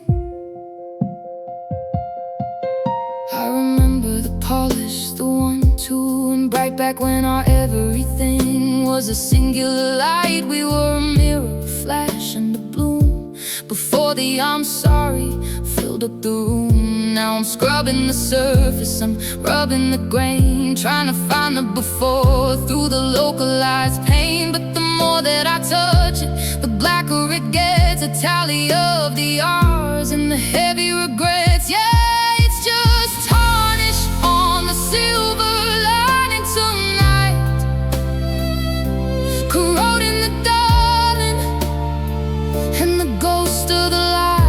I remember the polish, the 1, 2, and bright back when our everything was a singular light. We were a mirror, a flash, and a bloom before the I'm sorry filled up the room. Now I'm scrubbing the surface, I'm rubbing the grain, trying to find the before through the localized pain. But the more that I touch it, the blacker it gets, a tally of the R's and the heavy regrets. Yeah, it's just tarnish on the silver lining tonight, corroding the darling and the ghost of the light.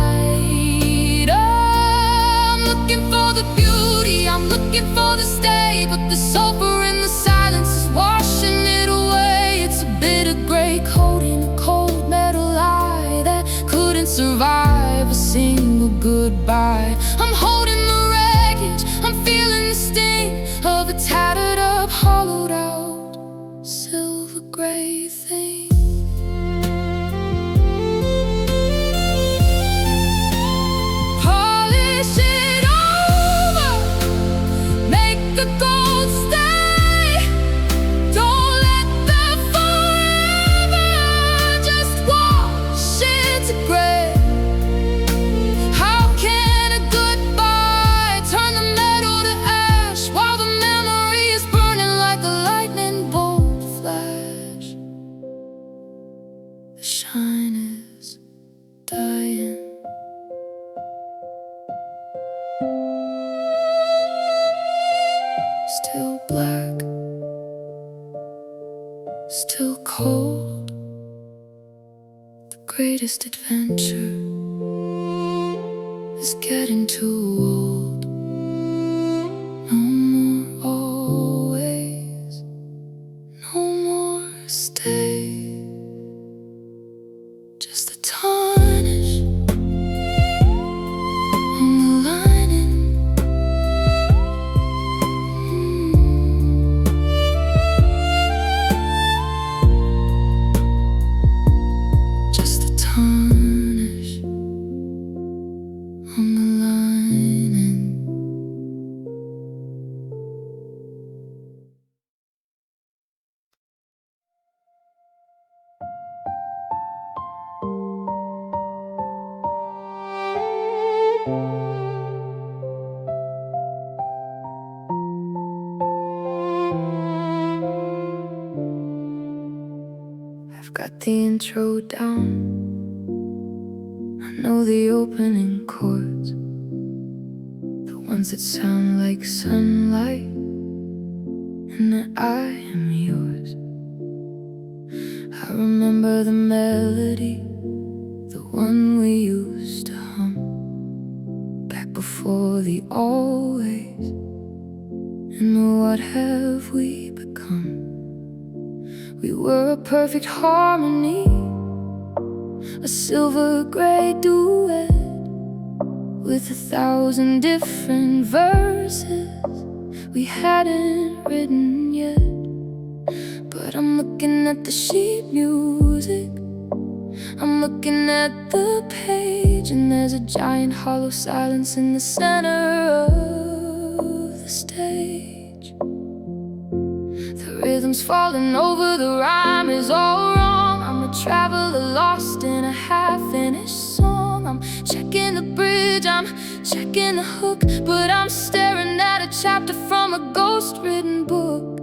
I'm looking for the stay, but the sulfur in the silence is washing it away. It's a bitter gray coat in a cold metal lie that couldn't survive a single goodbye. I'm holding the wreckage, I'm feeling the sting of a tattered up, hollowed out, silver gray thing. Polish it over, make the gold stay. Don't let the forever just wash it to gray. How can a goodbye turn the metal to ash while the memory is burning like a lightning bolt flash? The shine is dying. Still black, still cold. The greatest adventure is getting too old. No more always, no more stay. Just the tarnish on the lining. Just the tarnish on the lining. I've got the intro down, I know the opening chords, the ones that sound like sunlight, and that I am yours. I remember the melody, the one we used to hum, back before the always, and what have we become? We were a perfect harmony, a silver gray duet with 1,000 different verses we hadn't written yet. But I'm looking at the sheet music, I'm looking at the page, and there's a giant hollow silence in the center of the stage. The rhythm's falling over, the rhyme is all wrong. I'm a traveler lost in a half-finished song. I'm checking the bridge, I'm checking the hook, but I'm staring at a chapter from a ghost-written book.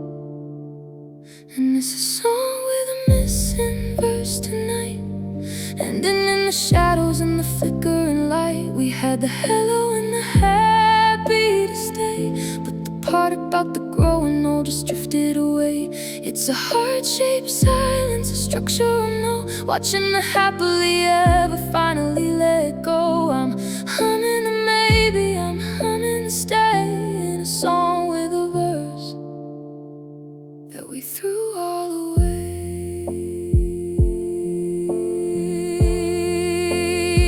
And it's a song with a missing verse tonight, ending in the shadows and the flickering light. We had the hello and the happy to stay, but the part about the growing old just drifted away. It's a heart-shaped silence, a structural no, watching the happily ever finally let go. I'm humming the maybe, I'm humming the stay, in a song with a verse that we threw all away.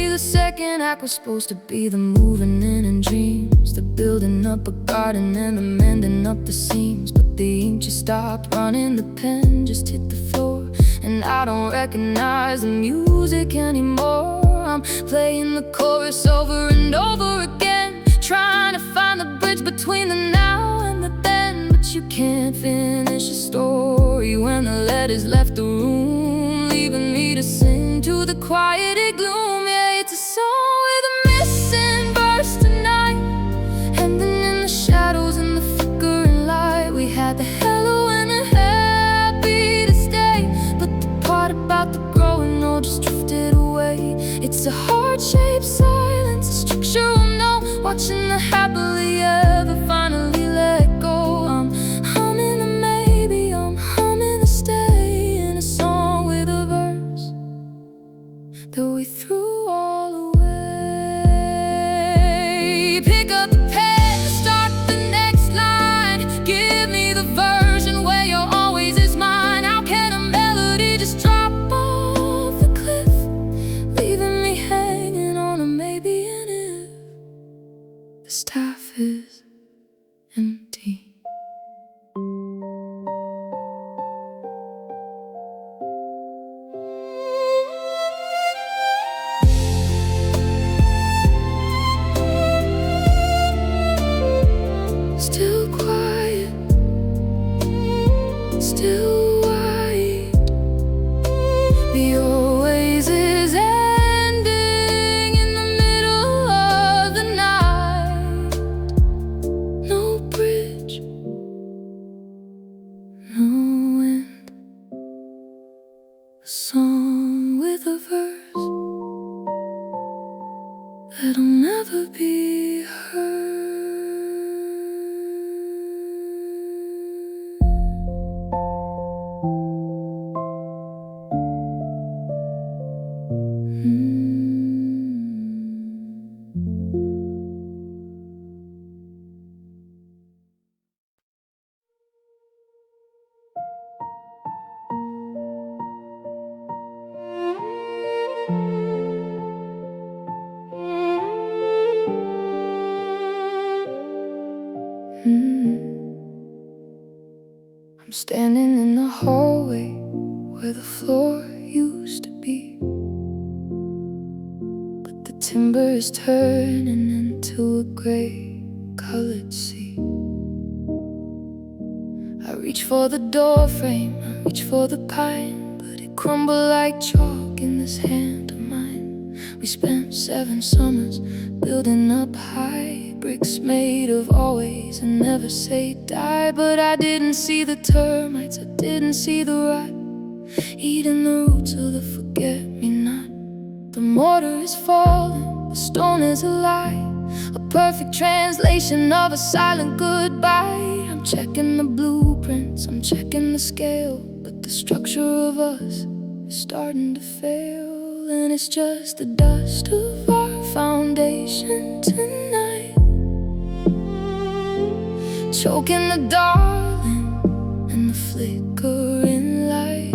The second act was supposed to be the moving in and dreams, the building up a garden and the mending up the seams. But the ink just stopped running, the pen just hit the floor, and I don't recognize the music anymore. I'm playing the chorus over and over again, trying to find the bridge between the now and the then. But you can't finish a story when the letters left the room, leaving me to sing to the quieted gloom. Yeah, it's a song with a missing verse tonight, ending in the shadows and the flickering light. We had the hello and the happy to stay, but the part about the growing old just drifted away. It's a heart-shaped silence, a structural no, watching the happily ever finally let go. I'm humming the maybe, I'm humming the stay, in a song with a verse that we threw all away. Pick up the pen, start the next line, give me the version where you're always is mine. How can a melody just drop off the cliff, leaving me hanging on a maybe and if the staff is empty? Still quiet, still white. The always is ending in the middle of the night. No bridge, no wind. A song with a verse that'll never be heard. I'm standing in the hallway where the floor used to be, but the timber is turning into a gray-colored sea. I reach for the door frame, I reach for the pine, but it crumbled like chalk in this hand of mine. We spent 7 summers building up high, bricks made of always and never say die. But I didn't see the termites, I didn't see the rot eating the roots of the forget-me-not. The mortar is falling, the stone is a lie, a perfect translation of a silent goodbye. I'm checking the blueprints, I'm checking the scale, but the structure of us is starting to fail. And it's just the dust of our foundation tonight, choking the darling and the flickering light.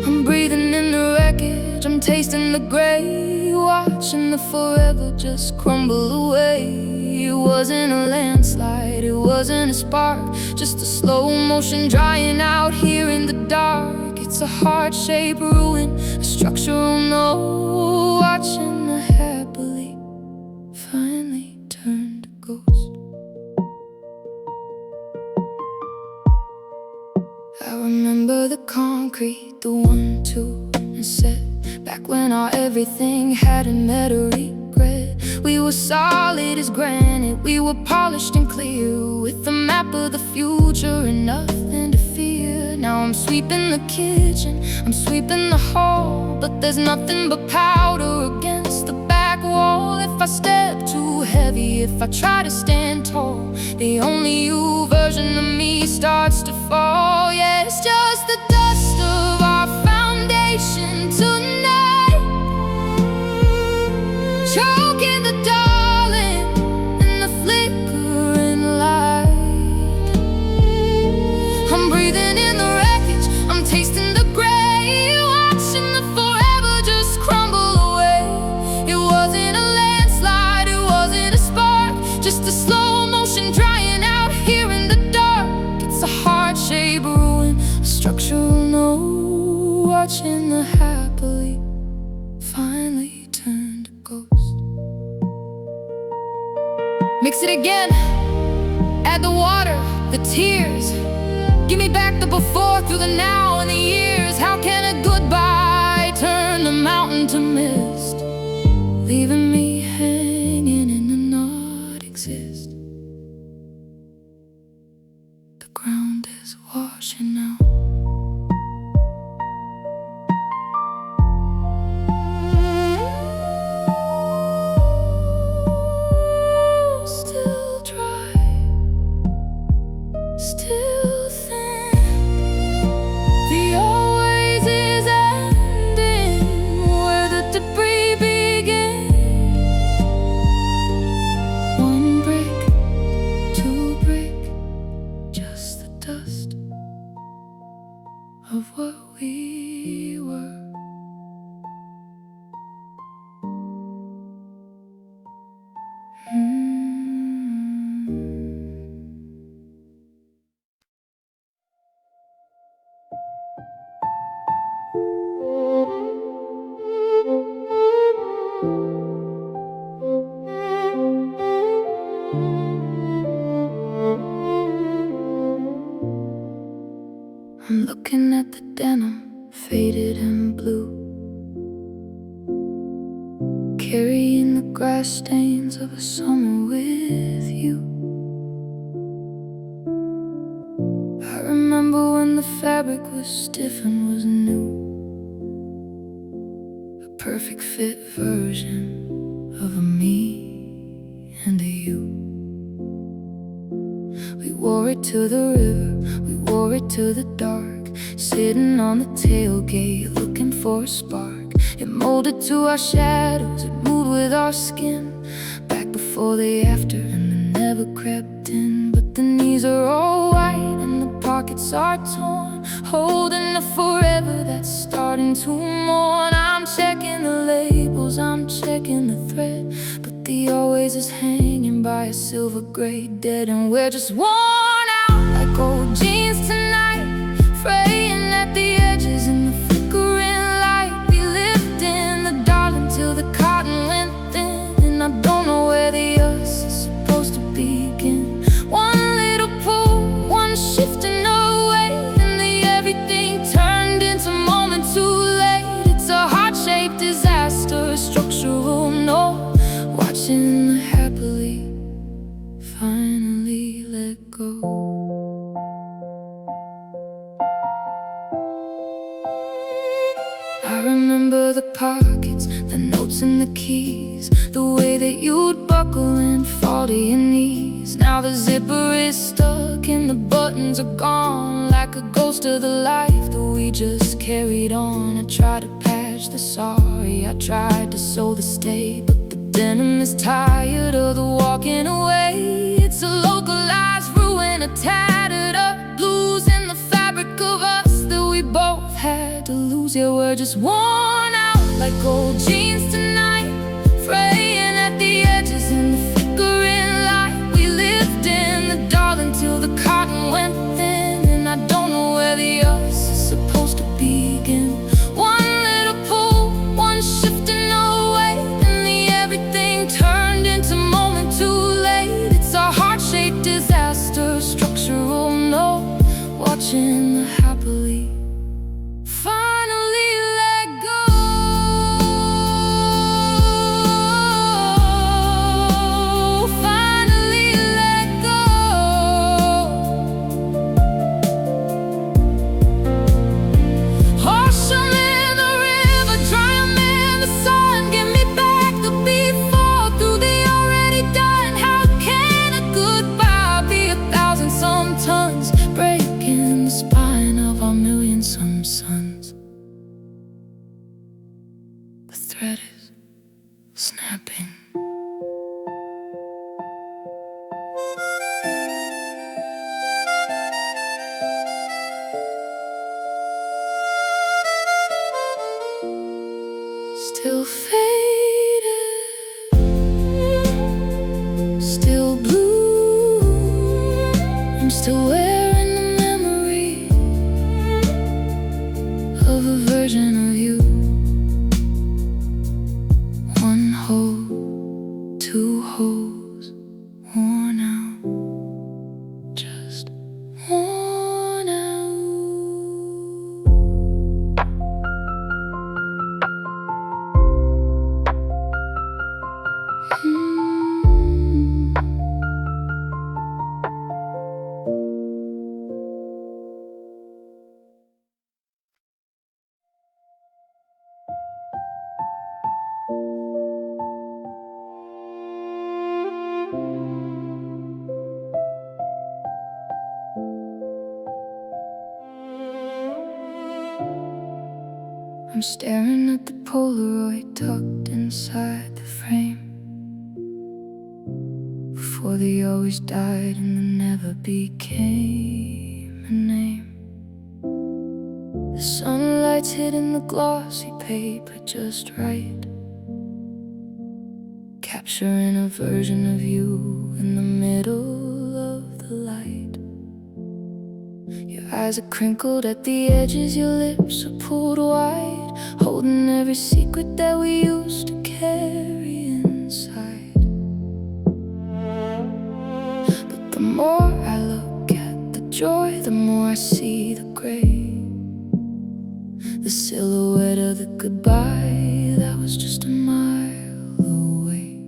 I'm breathing in the wreckage, I'm tasting the gray, watching the forever just crumble away. It wasn't a landslide, it wasn't a spark, just a slow motion drying out here in the dark. It's a heart-shaped ruin, a structural no, watching the happily finally turn to ghost. I remember the concrete, the 1, 2, and set. Back when our everything hadn't met a regret. We were solid as granite, we were polished and clear, with a map of the future and nothing to fear. Now I'm sweeping the kitchen, I'm sweeping the hall, but there's nothing but powder against the back wall. If I step too heavy, if I try to stand tall, the only you version of me starts to fall. Yeah, it's just the dust of our foundation tonight, choking the darling in the flickering light. I'm breathing in the wreckage, I'm tasting the gray, watching the forever just crumble away. It wasn't a landslide, it wasn't a spark, just a slow motion drying out here in the dark. It's a heart-shaped ruin, a structural no, watching the happily finally turn to ghost. Mix it again, add the water, the tears. Give me back the before through the now and the years. How can a goodbye turn the mountain to mist, leaving me hanging in the not exist? The ground is washing out. Still dry, still thin. The always is ending where the debris began. 1 brick, 2 brick, just the dust of what we were. I'm looking at the denim, faded and blue, carrying the grass stains of a summer with you. I remember when the fabric was stiff and was new, a perfect fit version of a me and a you. We wore it to the river, we wore it to the dark, sitting on the tailgate looking for a spark. It molded to our shadows, it moved with our skin, back before the after and the never crept in. But the knees are all white and the pockets are torn, holding the forever that's starting to mourn. I'm checking the labels, I'm checking the thread, but the always is hanging by a silver gray dead. And we're just worn out like old jeans tonight, fraying at the edges in the flickering light. We lived in the dark until the cotton went thin, and I don't know where the us is supposed to begin. One little pull, one shifting away, and the everything turned into moment too late. It's a heart-shaped disaster, a structural no, watching the happily finally let go. I remember the pockets, the notes and the keys, the way that you'd buckle and fall to your knees. Now the zipper is stuck and the buttons are gone, like a ghost of the life that we just carried on. I tried to patch the sorry, I tried to sew the stay, but the denim is tired of the walking away. It's a localized ruin, a tattered up blues in the fabric of us that we both had to lose. Yeah, we're just worn out like old jeans tonight, fraying at the edges in the flickering light. We lived in the dark until the cotton went thin, and I don't know where the us is supposed to begin. One little pull, one shifting away, and the everything turned into moment too late. It's a heart-shaped disaster, structural no, watching the happen still faded, still blue. I'm still wearing the memory of a version of you. One hole, two holes, worn out, just worn out. I'm staring at the Polaroid tucked inside the frame. Before they always died and there never became a name. The sunlight's hitting the glossy paper just right, capturing a version of you in the middle of the light. Your eyes are crinkled at the edges, your lips are pulled wide, holding every secret that we used to carry inside. But the more I look at the joy, the more I see the gray, the silhouette of the goodbye that was just a mile away.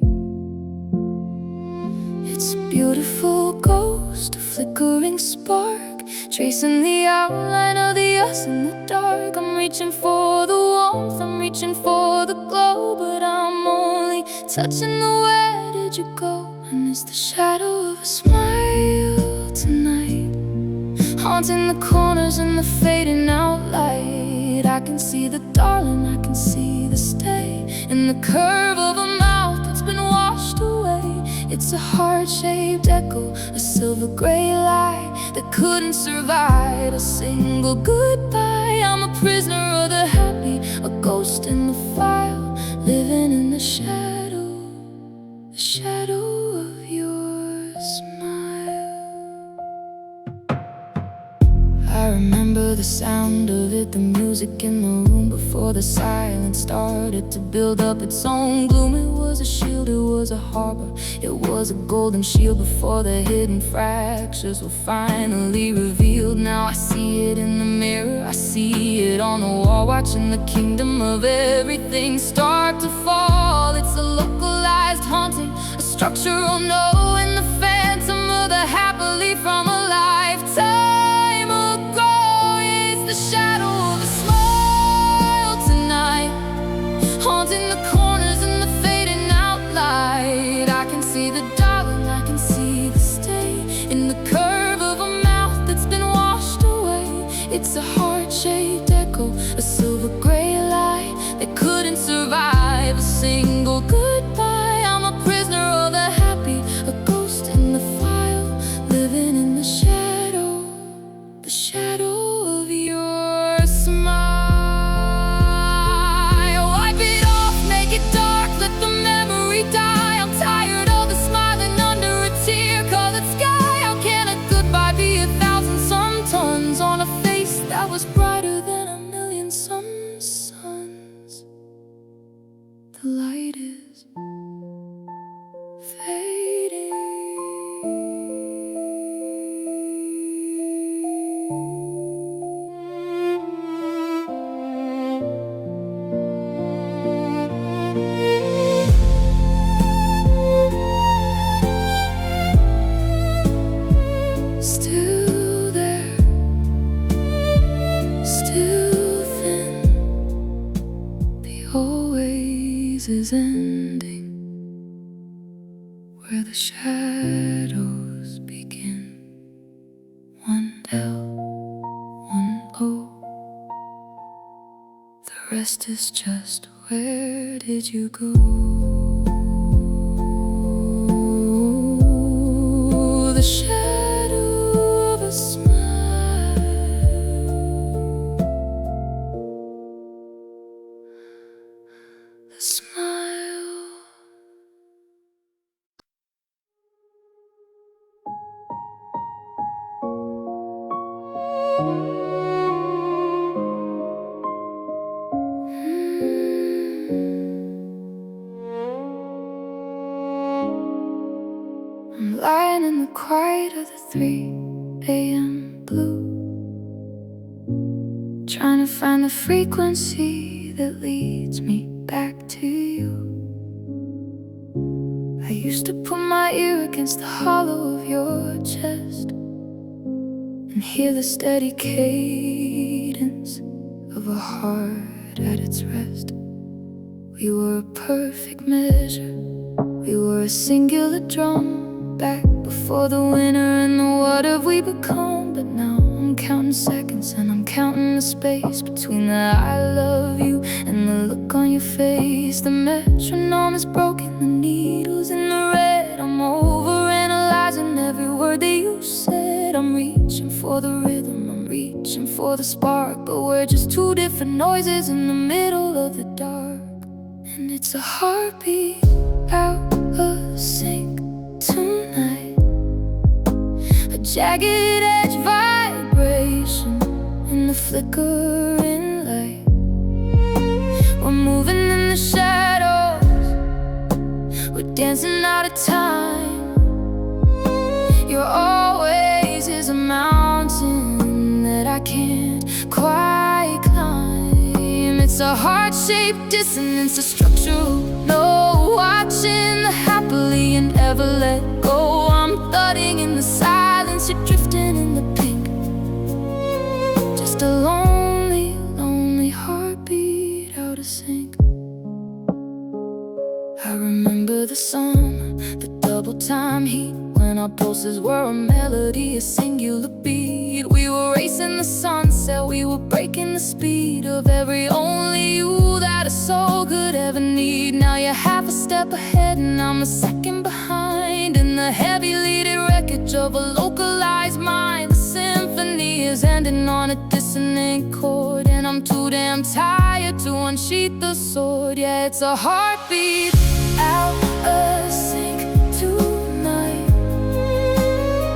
It's a beautiful ghost, a flickering spark, tracing the outline of the us in the dark. I'm reaching for the warmth, I'm reaching for the glow, but I'm only touching the where did you go? And it's the shadow of a smile tonight, haunting the corners and the fading out light. I can see the darling, I can see the stay in the curve of a mouth that's been washed away. It's a heart-shaped echo, a silver gray light that couldn't survive a single goodbye. I'm a prisoner of the happy, a ghost in the file, living in the shadow of your smile. I remember the sound of it, the music in the room before the silence started to build up its own gloom. It was a shield, it was a harbor, it was a golden shield before the hidden fractures were finally revealed. Now I see it in the mirror, I see it on the wall, watching the kingdom of everything start to fall. It's a localized haunting, a structural no, and the phantom of the happily from a lifetime ago. It's the shadow of a smile tonight, haunting the corners and the fading out light. I can see the darling, I can see the stay in the curve of a mouth that's been washed away. It's a heart-shaped echo, a silver gray light that couldn't survive a single goodbye. I'm a prisoner of the happy, a ghost in the file, living in the shadow of your smile. Wipe it off, make it dark, let the memory die. I'm tired of the smiling under a tear-colored sky. How can a goodbye be 1,000 tons on a face that was brighter than a million suns? The light is fading. Still there, still thin. The always is ending where the shadows begin. One down, one low, the rest is just where did you go? The shadow of a smile, the I'm lying in the quiet of the 3 a.m. blue, trying to find the frequency that leads me back to you. I used to put my ear against the hollow of your chest and hear the steady cadence of a heart at its rest. We were a perfect measure, we were a singular drum, back before the winter and the what have we become. But now I'm counting seconds and I'm counting the space between the I love you and the look on your face. The metronome is broken, the needle's in the red. I'm overanalyzing every word that you said. I'm reaching for the rhythm, I'm reaching for the spark, but we're just two different noises in the middle of the dark. And it's a heartbeat out of sync tonight, a jagged edge vibration in the flickering light. We're moving in the shadows, we're dancing out of time. You're always is a mountain that I can't quite climb. It's a heart-shaped dissonance, a structural no watching the happily and ever let go. I'm thudding in the silence, you're drifting in the pink. Just a lonely, lonely heartbeat out of sync. I remember the sun, the double time heat, when our pulses were a melody, a singular beat. We were racing the sunset, we were breaking the speed of every only you that a soul could ever need. Now you're half a step ahead and I'm a second behind, in the heavy-leaded wreckage of a localized mind. The symphony is ending on a dissonant chord, and I'm too damn tired to unsheath the sword. Yeah, it's a heartbeat out of sync tonight,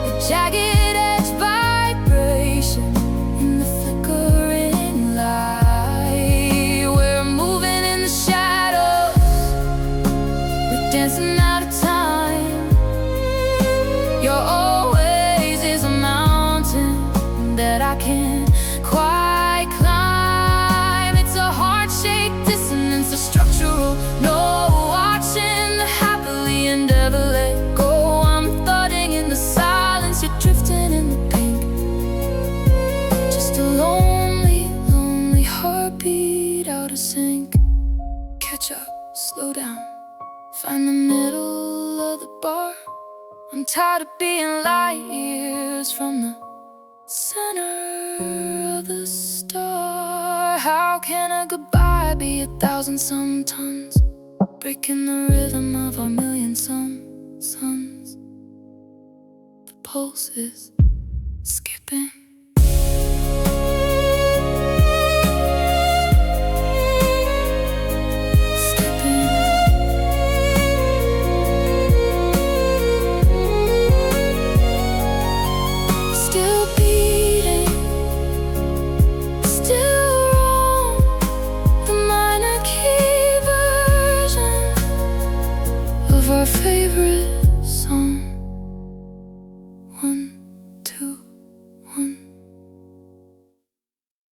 a jagged edge vibration in the flickering light. We're moving in the shadows, we're dancing out of time. You're always is a mountain that I can't quite climb. It's a heart-shaped dissonance, a structural no watching the happily and ever let go. I'm thudding in the silence, you're drifting in the pink. Just a lonely, lonely heartbeat out of sync. Catch up, slow down, find the middle of the bar. I'm tired of being light years from the center of the star. How can a goodbye be 1,000-some tons, breaking the rhythm of our million-some suns? The pulse is skipping.